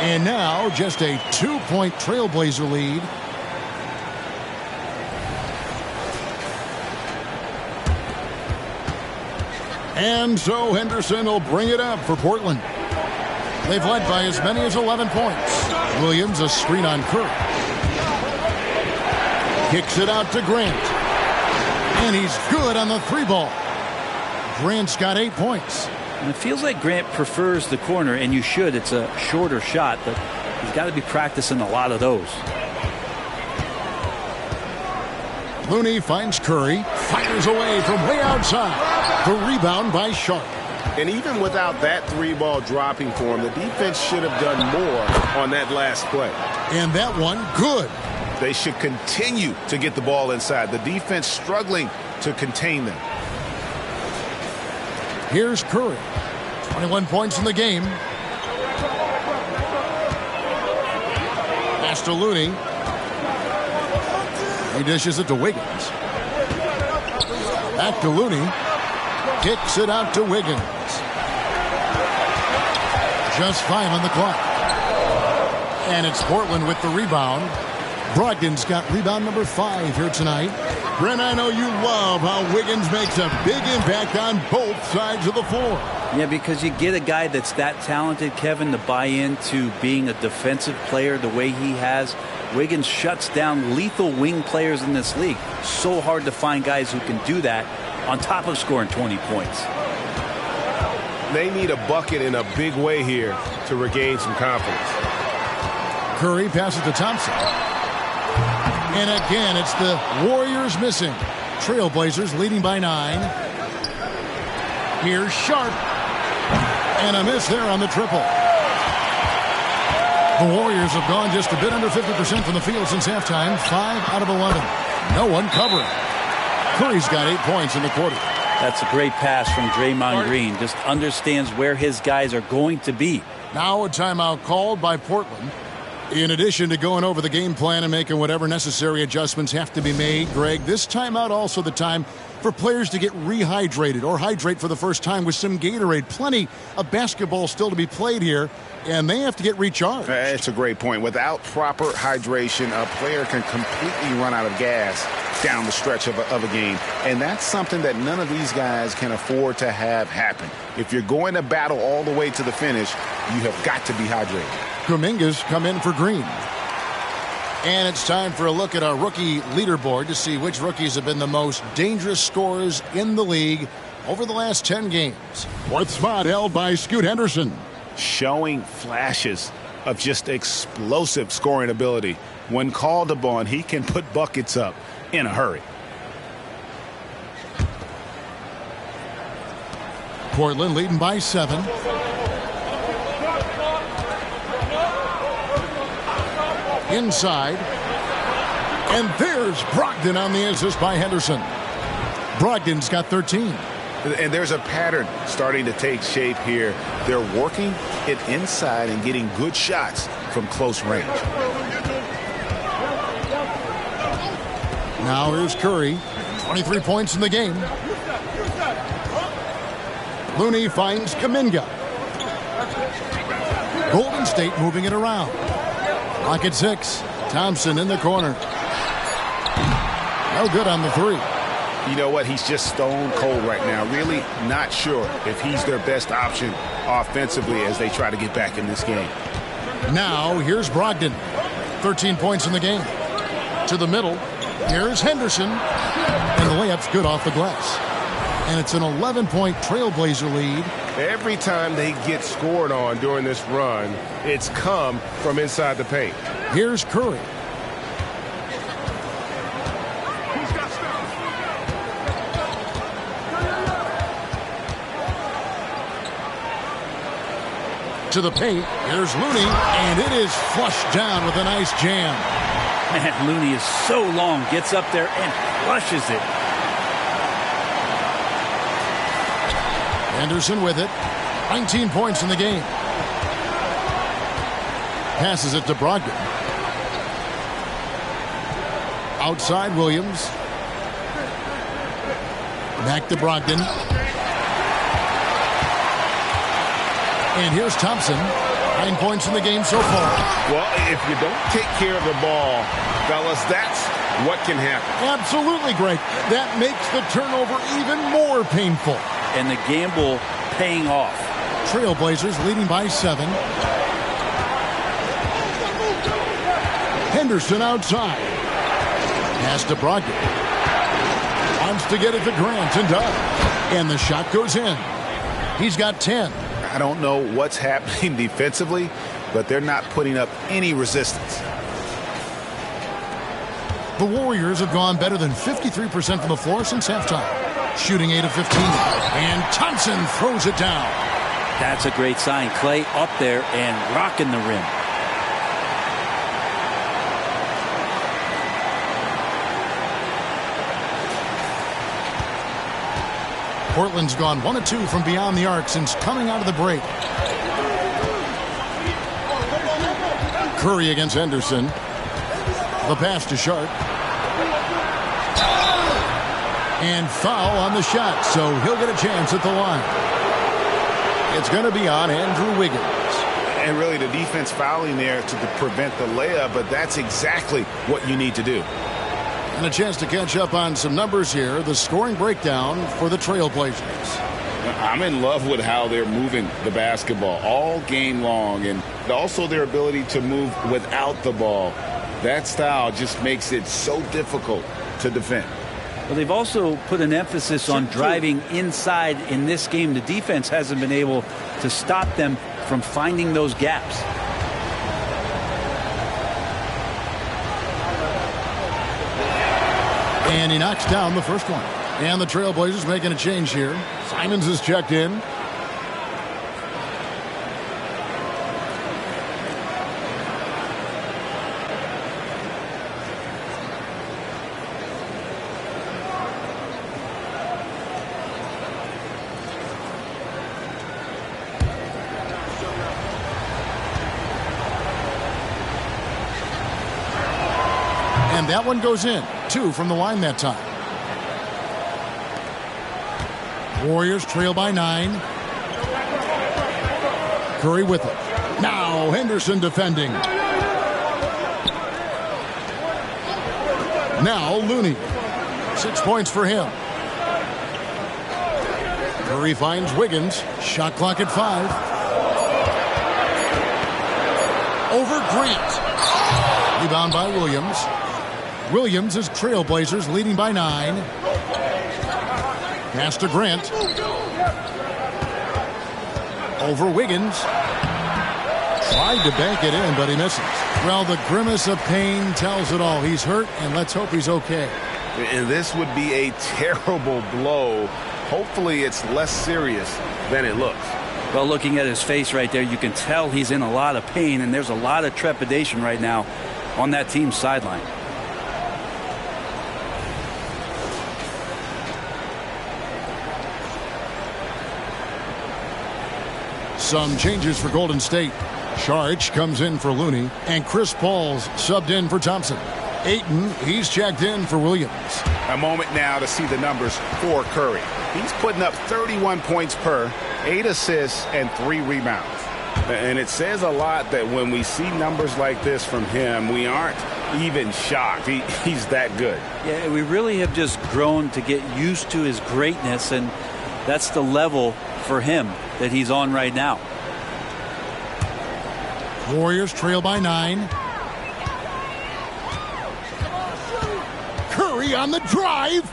And now just a 2-point Trailblazer lead. And so Henderson will bring it up for Portland. They've led by as many as 11 points. Williams a screen on Curry. Kicks it out to Grant. And he's good on the three ball. Grant's got 8 points. And it feels like Grant prefers the corner, and you should. It's a shorter shot, but he's got to be practicing a lot of those. Looney finds Curry. Fires away from way outside. The rebound by Sharp. And even without that three-ball dropping for him, the defense should have done more on that last play. And that one, good. They should continue to get the ball inside. The defense struggling to contain them. Here's Curry. 21 points in the game. Pass to Looney. He dishes it to Wiggins. Back to Looney. Kicks it out to Wiggins. Just 5 on the clock. And it's Portland with the rebound. Brogdon's got rebound number 5 here tonight. Brent, I know you love how Wiggins makes a big impact on both sides of the floor. Yeah, because you get a guy that's that talented, Kevin, to buy into being a defensive player the way he has. Wiggins shuts down lethal wing players in this league. So hard to find guys who can do that on top of scoring 20 points. They need a bucket in a big way here to regain some confidence. Curry passes to Thompson. And again, it's the Warriors missing. Trailblazers leading by 9. Here's Sharp. And a miss there on the triple. The Warriors have gone just a bit under 50% from the field since halftime. 5 out of 11. No one covering. Curry's got 8 points in the quarter. That's a great pass from Draymond Green. Just understands where his guys are going to be. Now a timeout called by Portland. In addition to going over the game plan and making whatever necessary adjustments have to be made, Greg, this timeout also the time for players to get rehydrated or hydrate for the first time with some Gatorade. Plenty of basketball still to be played here, and they have to get recharged. It's a great point. Without proper hydration, a player can completely run out of gas down the stretch of a game. And that's something that none of these guys can afford to have happen. If you're going to battle all the way to the finish, you have got to be hydrated. Kuminga's come in for Green. And it's time for a look at our rookie leaderboard to see which rookies have been the most dangerous scorers in the league over the last 10 games. Fourth spot held by Scoot Henderson. Showing flashes of just explosive scoring ability. When called upon, he can put buckets up in a hurry. Portland leading by 7. Inside. And there's Brogdon on the assist by Henderson. Brogdon's got 13. And there's a pattern starting to take shape here. They're working it inside and getting good shots from close range. Now here's Curry. 23 points in the game. Looney finds Kuminga. Golden State moving it around. Clock at 6. Thompson in the corner. No good on the 3. You know what? He's just stone cold right now. Really not sure if he's their best option offensively as they try to get back in this game. Now here's Brogdon. 13 points in the game. To the middle. Here's Henderson. And the layup's good off the glass. And it's an 11-point Trailblazer lead. Every time they get scored on during this run, it's come from inside the paint. Here's Curry. To the paint. Here's Looney. And it is flushed down with a nice jam. Man, Looney is so long. Gets up there and flushes it. Henderson with it. 19 points in the game. Passes it to Brogdon. Outside Williams. Back to Brogdon. And here's Thompson. 9 points in the game so far. Well, if you don't take care of the ball, fellas, that's what can happen. Absolutely, Greg. That makes the turnover even more painful. And the gamble paying off. Trailblazers leading by 7. Henderson outside. Pass to Brogdon. Wants to get it to Grant and does. And the shot goes in. He's got 10. I don't know what's happening defensively, but they're not putting up any resistance. The Warriors have gone better than 53% from the floor since halftime. Shooting 8 of 15. And Thompson throws it down. That's a great sign. Clay up there and rocking the rim. Portland's gone 1 of 2 from beyond the arc since coming out of the break. Curry against Henderson. The pass to Sharp. And foul on the shot, so he'll get a chance at the line. It's going to be on Andrew Wiggins. And really the defense fouling there to prevent the layup, but that's exactly what you need to do. And a chance to catch up on some numbers here. The scoring breakdown for the Trailblazers. I'm in love with how they're moving the basketball all game long, and also their ability to move without the ball. That style just makes it so difficult to defend. Well, they've also put an emphasis on driving inside in this game. The defense hasn't been able to stop them from finding those gaps. And he knocks down the first one. And the Trailblazers making a change here. Simons is checked in. And that one goes in. 2 from the line that time. Warriors trail by 9. Curry with it. Now Henderson defending. Now Looney. 6 points for him. Curry finds Wiggins. Shot clock at 5. Over Grant. Rebound by Williams. Williams is Trailblazers leading by 9. Pass to Grant. Over Wiggins. Tried to bank it in, but he misses. Well, the grimace of pain tells it all. He's hurt, and let's hope he's okay. And this would be a terrible blow. Hopefully it's less serious than it looks. Well, looking at his face right there, you can tell he's in a lot of pain, and there's a lot of trepidation right now on that team's sideline. Some changes for Golden State. Saric comes in for Looney, and Chris Paul's subbed in for Thompson. Ayton, he's checked in for Williams. A moment now to see the numbers for Curry. He's putting up 31 points per, 8 assists, and 3 rebounds. And it says a lot that when we see numbers like this from him, we aren't even shocked. He's that good. Yeah, we really have just grown to get used to his greatness, and that's the level for him that he's on right now. Warriors trail by 9. Curry on the drive.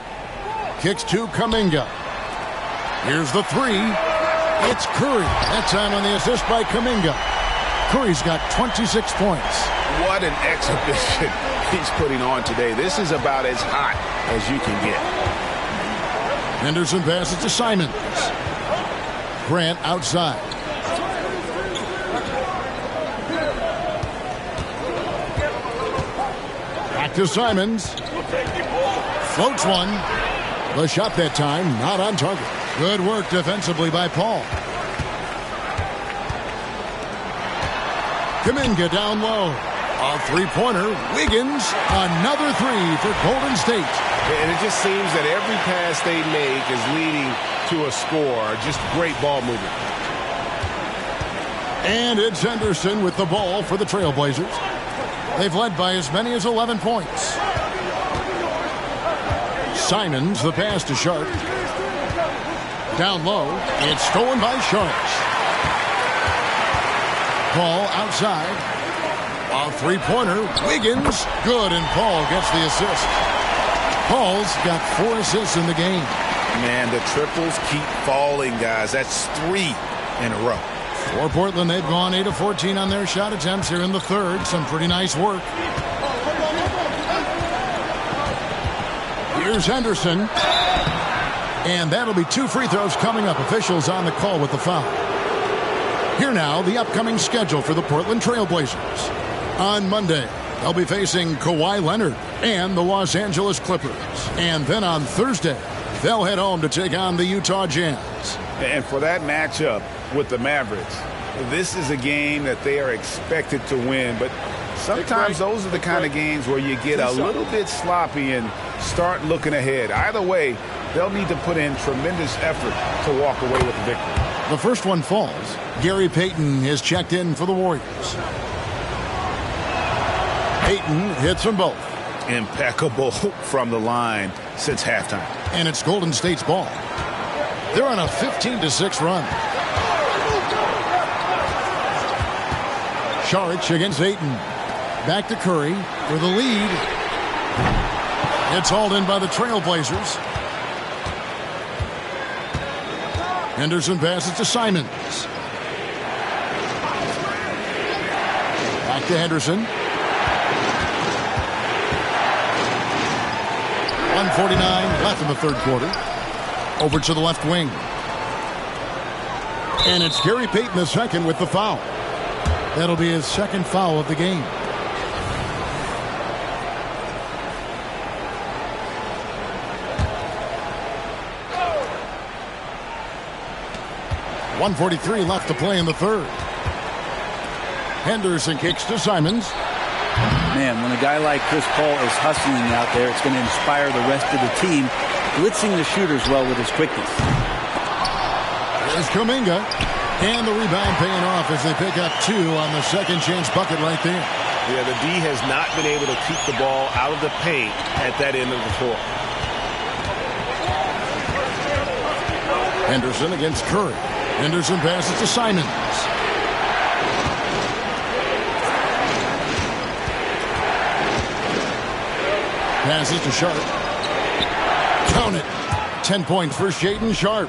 Kicks to Kuminga. Here's the 3. It's Curry. That time on the assist by Kuminga. Curry's got 26 points. What an exhibition he's putting on today. This is about as hot as you can get. Henderson passes to Simons. Grant outside. Back to Simons. Floats one. The shot that time not on target. Good work defensively by Paul. Kuminga down low. A three-pointer. Wiggins. Another 3 for Golden State. And it just seems that every pass they make is leading to a score. Just great ball movement. And it's Henderson with the ball for the Trailblazers. They've led by as many as 11 points. Simons, the pass to Sharp. Down low. It's stolen by Sharp. Paul outside. A three-pointer. Wiggins. Good, and Paul gets the assist. Paul's got 4 assists in the game. Man, the triples keep falling, guys. That's 3 in a row. For Portland, they've gone 8 of 14 on their shot attempts here in the third. Some pretty nice work. Here's Henderson. And that'll be 2 free throws coming up. Officials on the call with the foul. Here now, the upcoming schedule for the Portland Trailblazers. On Monday, they'll be facing Kawhi Leonard and the Los Angeles Clippers. And then on Thursday, they'll head home to take on the Utah Jazz. And for that matchup with the Mavericks, this is a game that they are expected to win. But sometimes those are the kind of games where you get a little bit sloppy and start looking ahead. Either way, they'll need to put in tremendous effort to walk away with the victory. The first one falls. Gary Payton is checked in for the Warriors. Payton hits them both. Impeccable from the line since halftime. And it's Golden State's ball. They're on a 15-6 run. Saric against Ayton. Back to Curry for the lead. It's hauled in by the Trailblazers. Henderson passes to Simons. Back to Henderson. 1:49 left in the third quarter. Over to the left wing. And it's Gary Payton II with the foul. That'll be his second foul of the game. .143 left to play in the third. Henderson kicks to Simons. Man, when a guy like Chris Paul is hustling out there, it's going to inspire the rest of the team, blitzing the shooters well with his quickness. There's Kuminga. And the rebound paying off as they pick up 2 on the second chance bucket right there. Yeah, the D has not been able to keep the ball out of the paint at that end of the floor. Henderson against Curry. Henderson passes to Simons. Passes to Sharp. Count it. 10 points for Shaedon Sharp.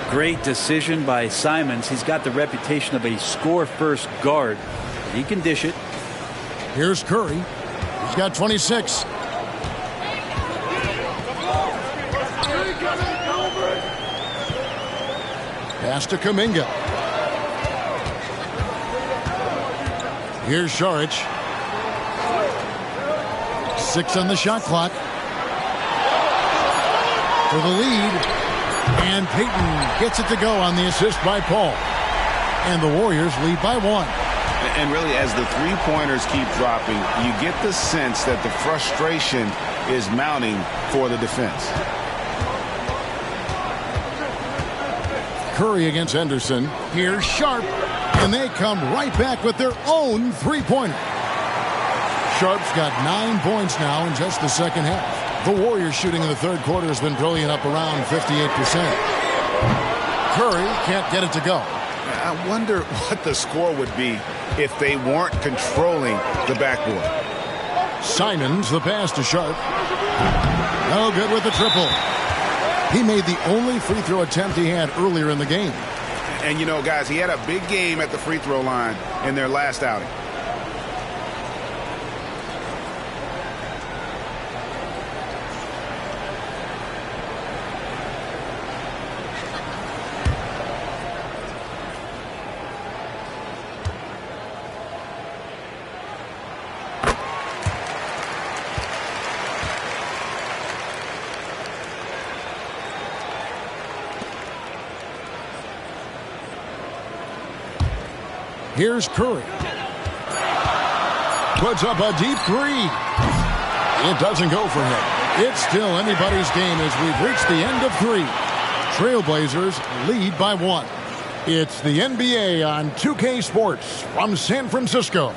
Great decision by Simons. He's got the reputation of a score-first guard. He can dish it. Here's Curry. He's got 26. Pass to Kuminga. Here's Saric. 6 on the shot clock. For the lead. And Payton gets it to go on the assist by Paul. And the Warriors lead by 1. And really, as the three-pointers keep dropping, you get the sense that the frustration is mounting for the defense. Curry against Henderson. Here's Sharp. And they come right back with their own three-pointer. Sharp's got 9 points now in just the second half. The Warriors shooting in the third quarter has been brilliant, up around 58%. Curry can't get it to go. I wonder what the score would be if they weren't controlling the backboard. Simons, the pass to Sharp. No good with the triple. He made the only free throw attempt he had earlier in the game. And, you know, guys, he had a big game at the free throw line in their last outing. Here's Curry. Puts up a deep three. It doesn't go for him. It's still anybody's game as we've reached the end of 3. Trailblazers lead by 1. It's the NBA on 2K Sports from San Francisco.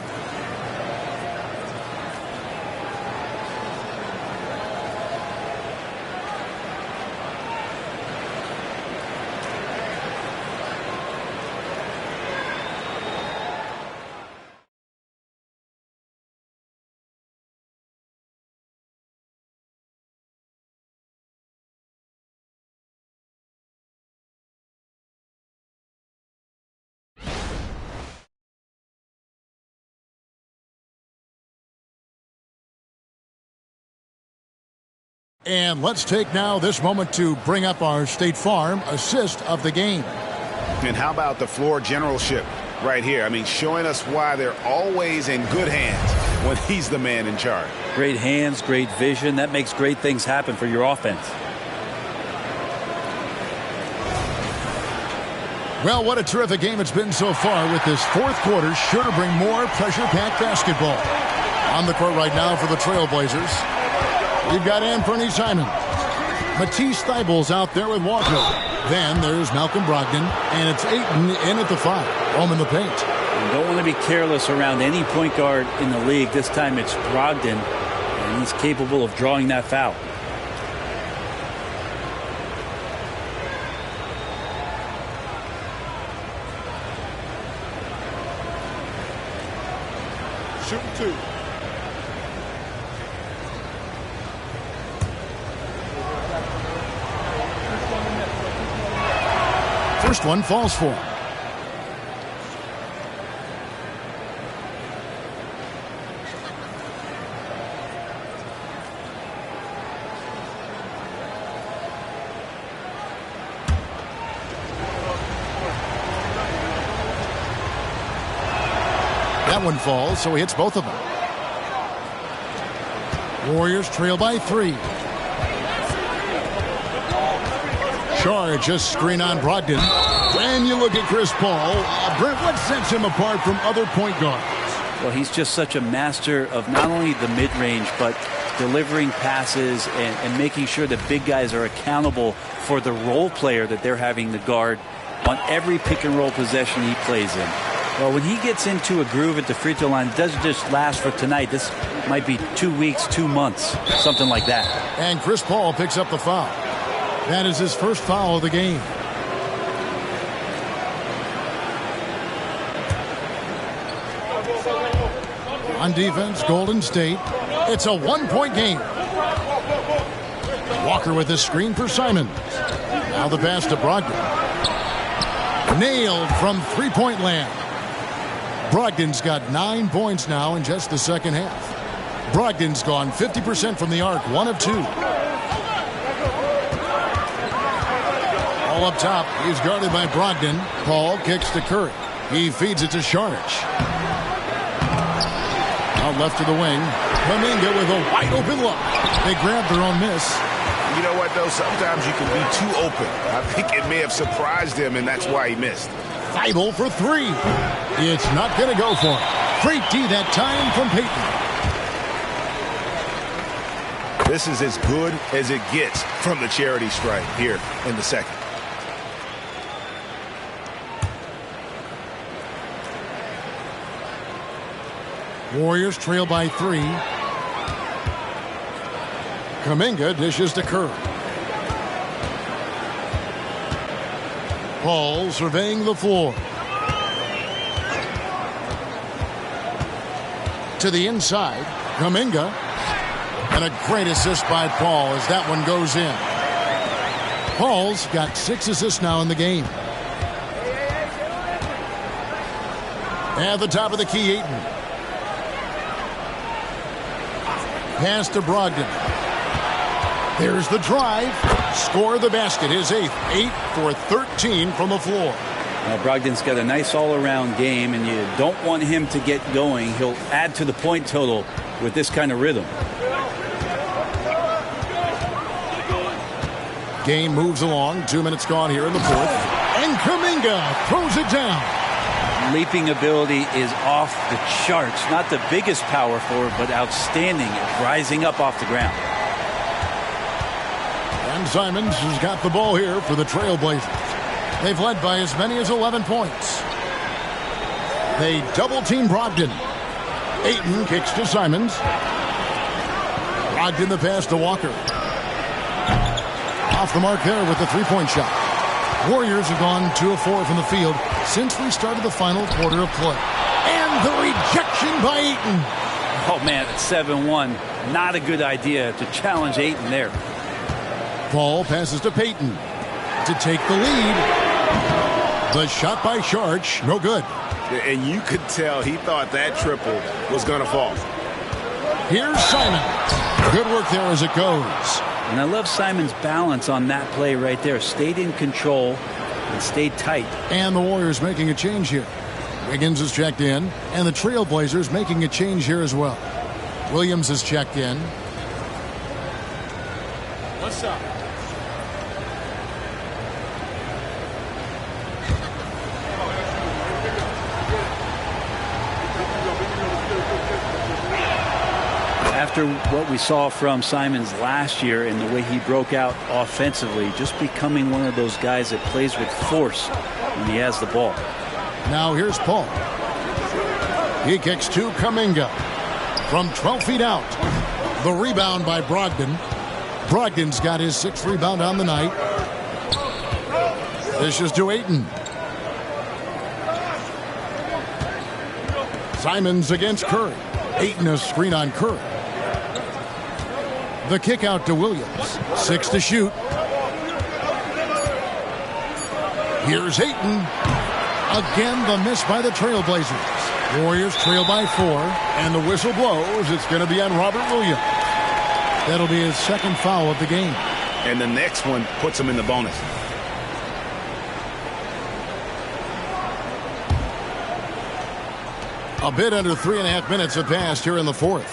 And let's take now this moment to bring up our State Farm assist of the game. And how about the floor generalship right here? I mean, showing us why they're always in good hands when he's the man in charge. Great hands, great vision. That makes great things happen for your offense. Well, what a terrific game it's been so far, with this fourth quarter sure to bring more pressure-packed basketball. On the court right now for the Trailblazers, we've got Anthony Simons. Matisse Thybulle's out there with Walker. Then there's Malcolm Brogdon, and it's Ayton in at the 5. Home in the paint. You don't want to be careless around any point guard in the league. This time it's Brogdon, and he's capable of drawing that foul. Shooting 2. First one falls for him. That one falls, so he hits both of them. Warriors trail by 3. Shard just screen on Brogdon. And you look at Chris Paul. Brent, what sets him apart from other point guards? Well, he's just such a master of not only the mid-range, but delivering passes and making sure that big guys are accountable for the role player that they're having to guard on every pick-and-roll possession he plays in. Well, when he gets into a groove at the free throw line, it doesn't just last for tonight. This might be 2 weeks, 2 months, something like that. And Chris Paul picks up the foul. That is his first foul of the game. On defense, Golden State. It's a 1-point game. Walker with the screen for Simons. Now the pass to Brogdon. Nailed from three-point land. Brogdon's got 9 points now in just the second half. Brogdon's gone 50% from the arc, 1 of 2. All up top, he's guarded by Brogdon. Paul kicks to Curry. He feeds it to Šarić. Out left to the wing. Kuminga with a wide open look. They grab their own miss. You know what, though? Sometimes you can be too open. I think it may have surprised him, and that's why he missed. Thibault for 3. It's not going to go for him. Great D that time from Payton. This is as good as it gets from the charity stripe here in the second. Warriors trail by 3. Kuminga dishes to Curry. Paul surveying the floor. To the inside, Kuminga. And a great assist by Paul as that one goes in. Paul's got 6 assists now in the game. At the top of the key, Ayton. Pass to Brogdon. There's the drive. Score the basket. His 8th. 8 for 13 from the floor. Now Brogdon's got a nice all-around game, and you don't want him to get going. He'll add to the point total with this kind of rhythm. Game moves along. 2 minutes gone here in the fourth. And Kuminga throws it down. Leaping ability is off the charts. Not the biggest power forward, but outstanding at rising up off the ground. And Simons has got the ball here for the Trailblazers. They've led by as many as 11 points. They double-team Brogdon. Ayton kicks to Simons. Brogdon the pass to Walker. Off the mark there with the three-point shot. Warriors have gone 2 of 4 from the field since we started the final quarter of play. And the rejection by Ayton. Oh, man, it's 7-1. Not a good idea to challenge Ayton there. Paul passes to Payton to take the lead. The shot by Šarić, no good. And you could tell he thought that triple was going to fall. Here's Simons. Good work there as it goes. And I love Simons' balance on that play right there. Stayed in control and stayed tight. And the Warriors making a change here. Wiggins is checked in, and the Trailblazers making a change here as well. Williams is checked in. What's up? After what we saw from Simons last year and the way he broke out offensively, just becoming one of those guys that plays with force when he has the ball. Now here's Paul. He kicks to Kuminga from 12 feet out. The rebound by Brogdon. Brogdon's got his 6th rebound on the night. This is to Ayton. Simons against Curry. Ayton a screen on Curry. The kick out to Williams. 6 to shoot. Here's Ayton. Again, the miss by the Trailblazers. Warriors trail by 4, and the whistle blows. It's going to be on Robert Williams. That'll be his 2nd foul of the game. And the next one puts him in the bonus. A bit under 3.5 minutes have passed here in the fourth.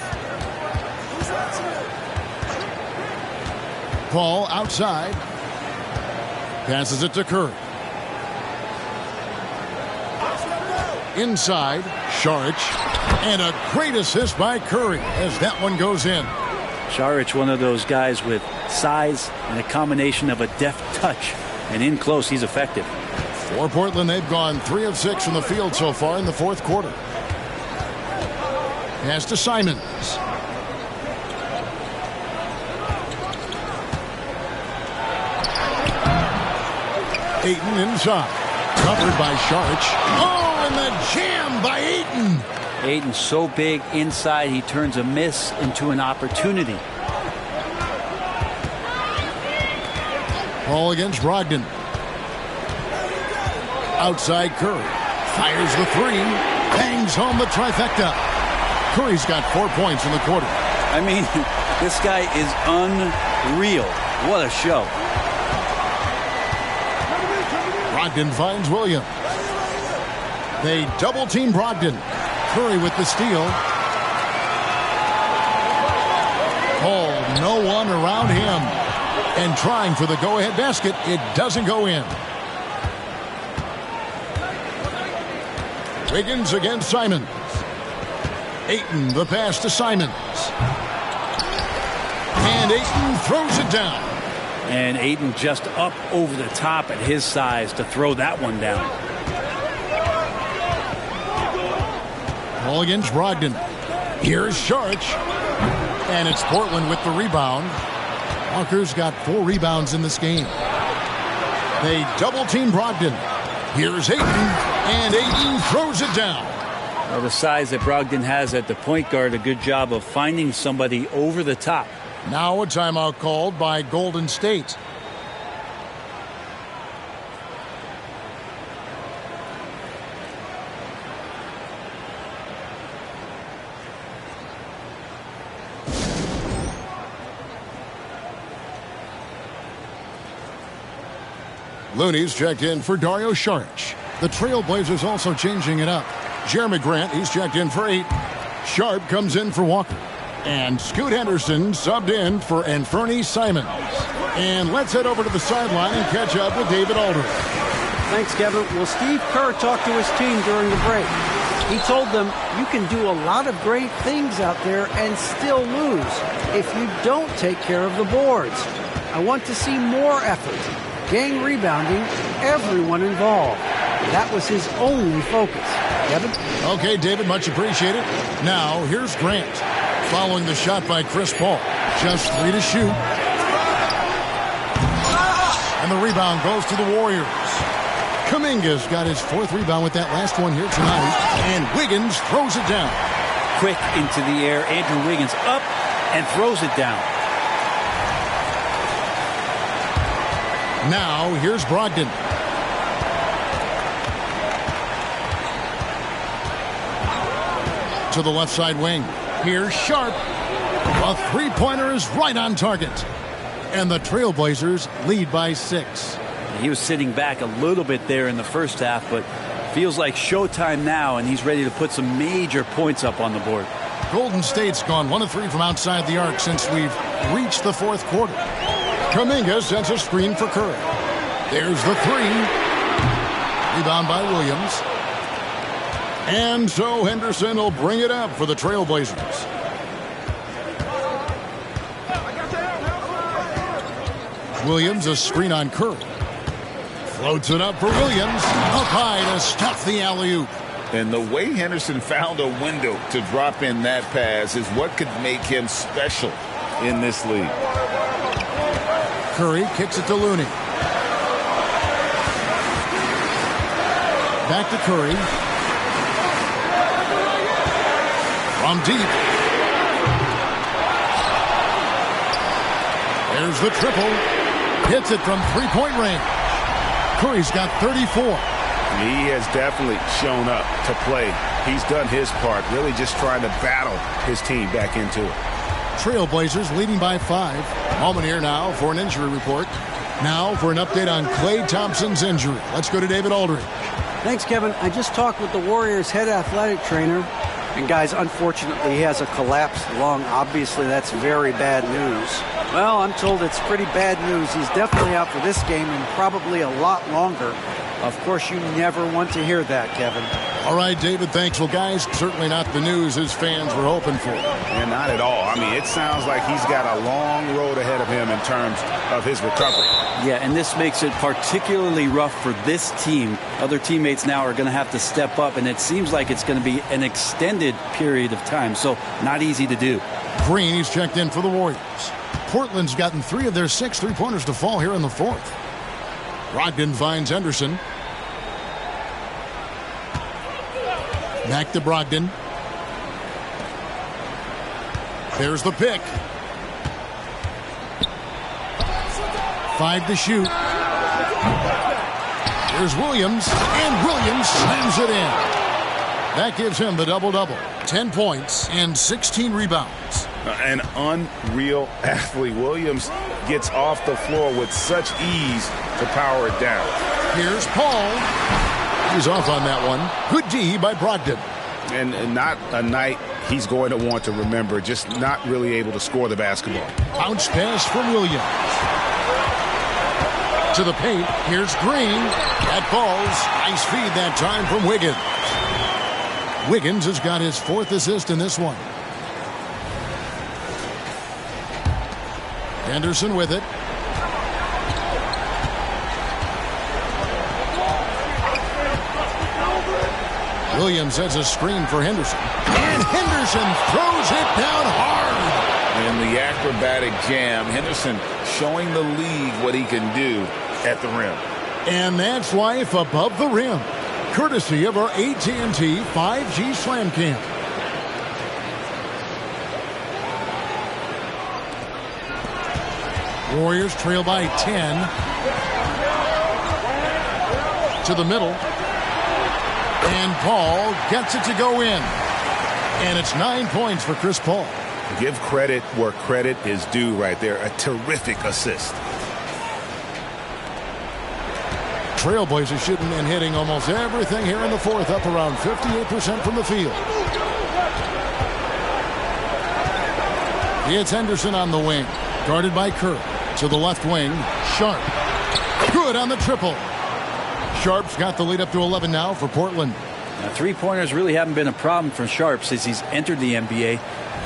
Paul outside. Passes it to Curry. Inside, Šarić. And a great assist by Curry as that one goes in. Šarić, one of those guys with size and a combination of a deft touch. And in close, he's effective. For Portland, they've gone 3 of 6 from the field so far in the fourth quarter. Pass to Simons. Ayton inside. Covered by Šarić. Oh, and the jam by Ayton. Ayton's so big inside, he turns a miss into an opportunity. Ball against Brogdon. Outside Curry. Fires the three. Bangs home the trifecta. Curry's got 4 points in the quarter. I mean, this guy is unreal. What a show. Brogdon finds Williams. They double-team Brogdon. Curry with the steal. Oh, no one around him. And trying for the go-ahead basket. It doesn't go in. Wiggins against Simons. Ayton, the pass to Simons. And Ayton throws it down. And Ayton just up over the top at his size to throw that one down. Ball against Brogdon. Here's Sharch. And it's Portland with the rebound. Walker's got 4 rebounds in this game. They double-team Brogdon. Here's Ayton. And Ayton throws it down. Well, the size that Brogdon has at the point guard, a good job of finding somebody over the top. Now a timeout called by Golden State. Looney's checked in for Dario Saric. The Trailblazers also changing it up. Jeremy Grant, he's checked in for 8. Sharp comes in for Walker. And Scoot Henderson subbed in for Anfernee Simons. And let's head over to the sideline and catch up with David Aldridge. Thanks, Kevin. Well, Steve Kerr talked to his team during the break. He told them, you can do a lot of great things out there and still lose if you don't take care of the boards. I want to see more effort. Gang rebounding, everyone involved. That was his only focus. Kevin? Okay, David, much appreciated. Now, here's Grant. Following the shot by Chris Paul. Just 3 to shoot. And the rebound goes to the Warriors. Kuminga's got his 4th rebound with that last one here tonight. And Wiggins throws it down. Quick into the air. Andrew Wiggins up and throws it down. Now, here's Brogdon. To the left side wing. Here's Sharp. A 3-pointer is right on target. And the Trailblazers lead by 6. He was sitting back a little bit there in the first half, but feels like showtime now, and he's ready to put some major points up on the board. Golden State's gone 1 of 3 from outside the arc since we've reached the 4th quarter. Kuminga sends a screen for Curry. There's the 3. Rebound by Williams. And so Henderson will bring it up for the Trailblazers. Williams, a screen on Curry. Floats it up for Williams. Up high to stuff the alley-oop. And the way Henderson found a window to drop in that pass is what could make him special in this league. Curry kicks it to Looney. Back to Curry. From deep. There's the triple. Hits it from 3-point range. Curry's got 34. He has definitely shown up to play. He's done his part, really just trying to battle his team back into it. Trailblazers leading by 5. Moment here now for an injury report. Now for an update on Klay Thompson's injury. Let's go to David Aldridge. Thanks, Kevin. I just talked with the Warriors' head athletic trainer. And, guys, unfortunately, he has a collapsed lung. Obviously, that's very bad news. Well, I'm told it's pretty bad news. He's definitely out for this game and probably a lot longer. Of course, you never want to hear that, Kevin. All right, David, thanks. Well, guys, certainly not the news his fans were hoping for. And not at all. I mean, it sounds like he's got a long road ahead of him in terms of his recovery. Yeah, and this makes it particularly rough for this team. Other teammates now are going to have to step up, and it seems like it's going to be an extended period of time, so not easy to do. Green, he's checked in for the Warriors. Portland's gotten 3 of their 6 3-pointers to fall here in the 4th. Brogdon finds Henderson. Back to Brogdon. There's the pick. 5 to shoot. Here's Williams, and Williams slams it in. That gives him the double-double. 10 points and 16 rebounds. An unreal athlete. Williams gets off the floor with such ease to power it down. Here's Paul. He's off on that one. Good D by Brogdon. And not a night he's going to want to remember, just not really able to score the basketball. Bounce pass from Williams. To the paint. Here's Green. That falls. Nice feed that time from Wiggins. Wiggins has got his 4th assist in this one. Henderson with it. Williams has a screen for Henderson. And Henderson throws it down hard. In the acrobatic jam, Henderson showing the league what he can do at the rim. And that's life above the rim. Courtesy of our AT&T 5G Slam Cam. Warriors trail by 10. To the middle. And Paul gets it to go in. And it's 9 points for Chris Paul. Give credit where credit is due right there. A terrific assist. Trailblazers shooting and hitting almost everything here in the 4th, up around 58% from the field. It's Henderson on the wing, guarded by Kerr. To the left wing, Sharp. Good on the triple. Sharp's got the lead up to 11 now for Portland. Now, three-pointers really haven't been a problem for Sharp since he's entered the NBA.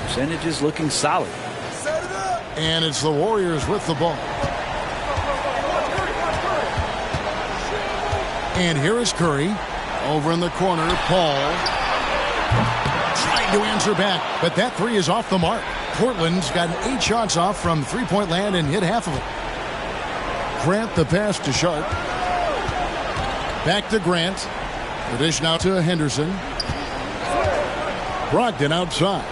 Percentages looking solid. And it's the Warriors with the ball. And here is Curry. Over in the corner, Paul. Trying to answer back, but that 3 is off the mark. Portland's gotten 8 shots off from three-point land and hit half of it. Grant the pass to Sharp. Back to Grant. The dish now to Henderson. Brogdon outside.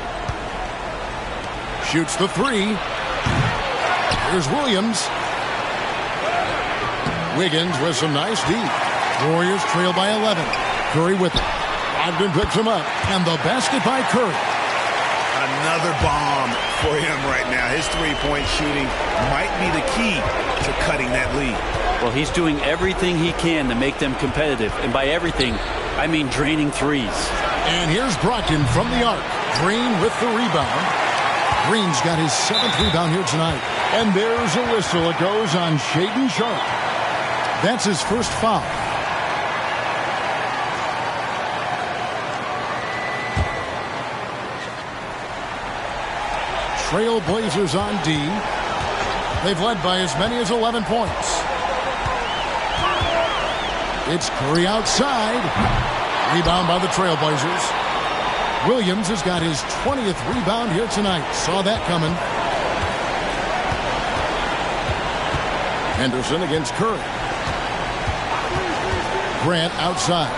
Shoots the 3. Here's Williams. Wiggins with some nice D. Warriors trail by 11. Curry with it. Brogdon picks him up. And the basket by Curry. Another bomb for him right now. His three-point shooting might be the key to cutting that lead. Well, he's doing everything he can to make them competitive. And by everything, I mean draining threes. And here's Brogdon from the arc. Green with the rebound. Green's got his 7th rebound here tonight. And there's a whistle. It goes on Shaedon Sharp. That's his first foul. Trailblazers on D. They've led by as many as 11 points. It's Curry outside. Rebound by the Trailblazers. Williams has got his 20th rebound here tonight. Saw that coming. Henderson against Curry. Grant outside.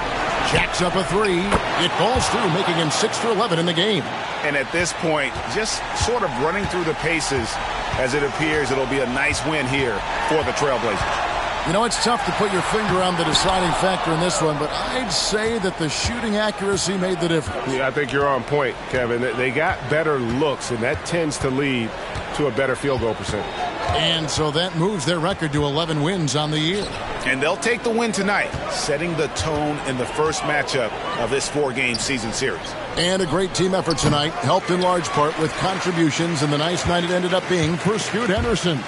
Jacks up a 3. It falls through, making him 6 for 11 in the game. And at this point, just sort of running through the paces as it appears it'll be a nice win here for the Trailblazers. You know, it's tough to put your finger on the deciding factor in this one, but I'd say that the shooting accuracy made the difference. Yeah, I think you're on point, Kevin. They got better looks, and that tends to lead to a better field goal percentage. And so that moves their record to 11 wins on the year. And they'll take the win tonight, setting the tone in the first matchup of this 4-game season series. And a great team effort tonight, helped in large part with contributions, and the nice night it ended up being for Scoot Henderson.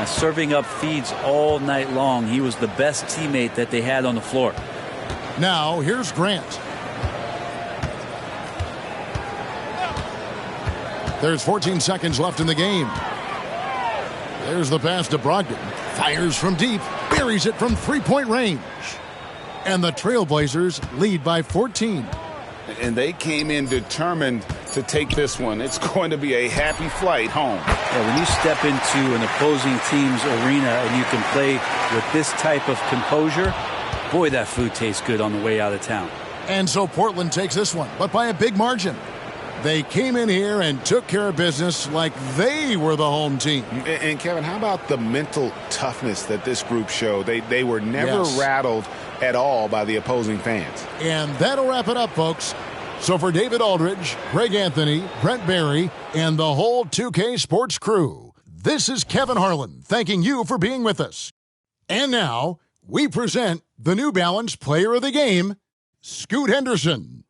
Serving up feeds all night long. He was the best teammate that they had on the floor. Now, here's Grant. There's 14 seconds left in the game. There's the pass to Brogdon. Fires from deep. Buries it from three-point range. And the Trailblazers lead by 14. And they came in determined to take this one. It's going to be a happy flight home. Yeah, when you step into an opposing team's arena and you can play with this type of composure, boy, that food tastes good on the way out of town. And so Portland takes this one, but by a big margin. They came in here and took care of business like they were the home team. And Kevin, how about the mental toughness that this group showed? They were never rattled at all by the opposing fans. And that'll wrap it up, folks. So for David Aldridge, Greg Anthony, Brent Barry, and the whole 2K Sports crew, this is Kevin Harlan thanking you for being with us. And now, we present the New Balance Player of the Game, Scoot Henderson.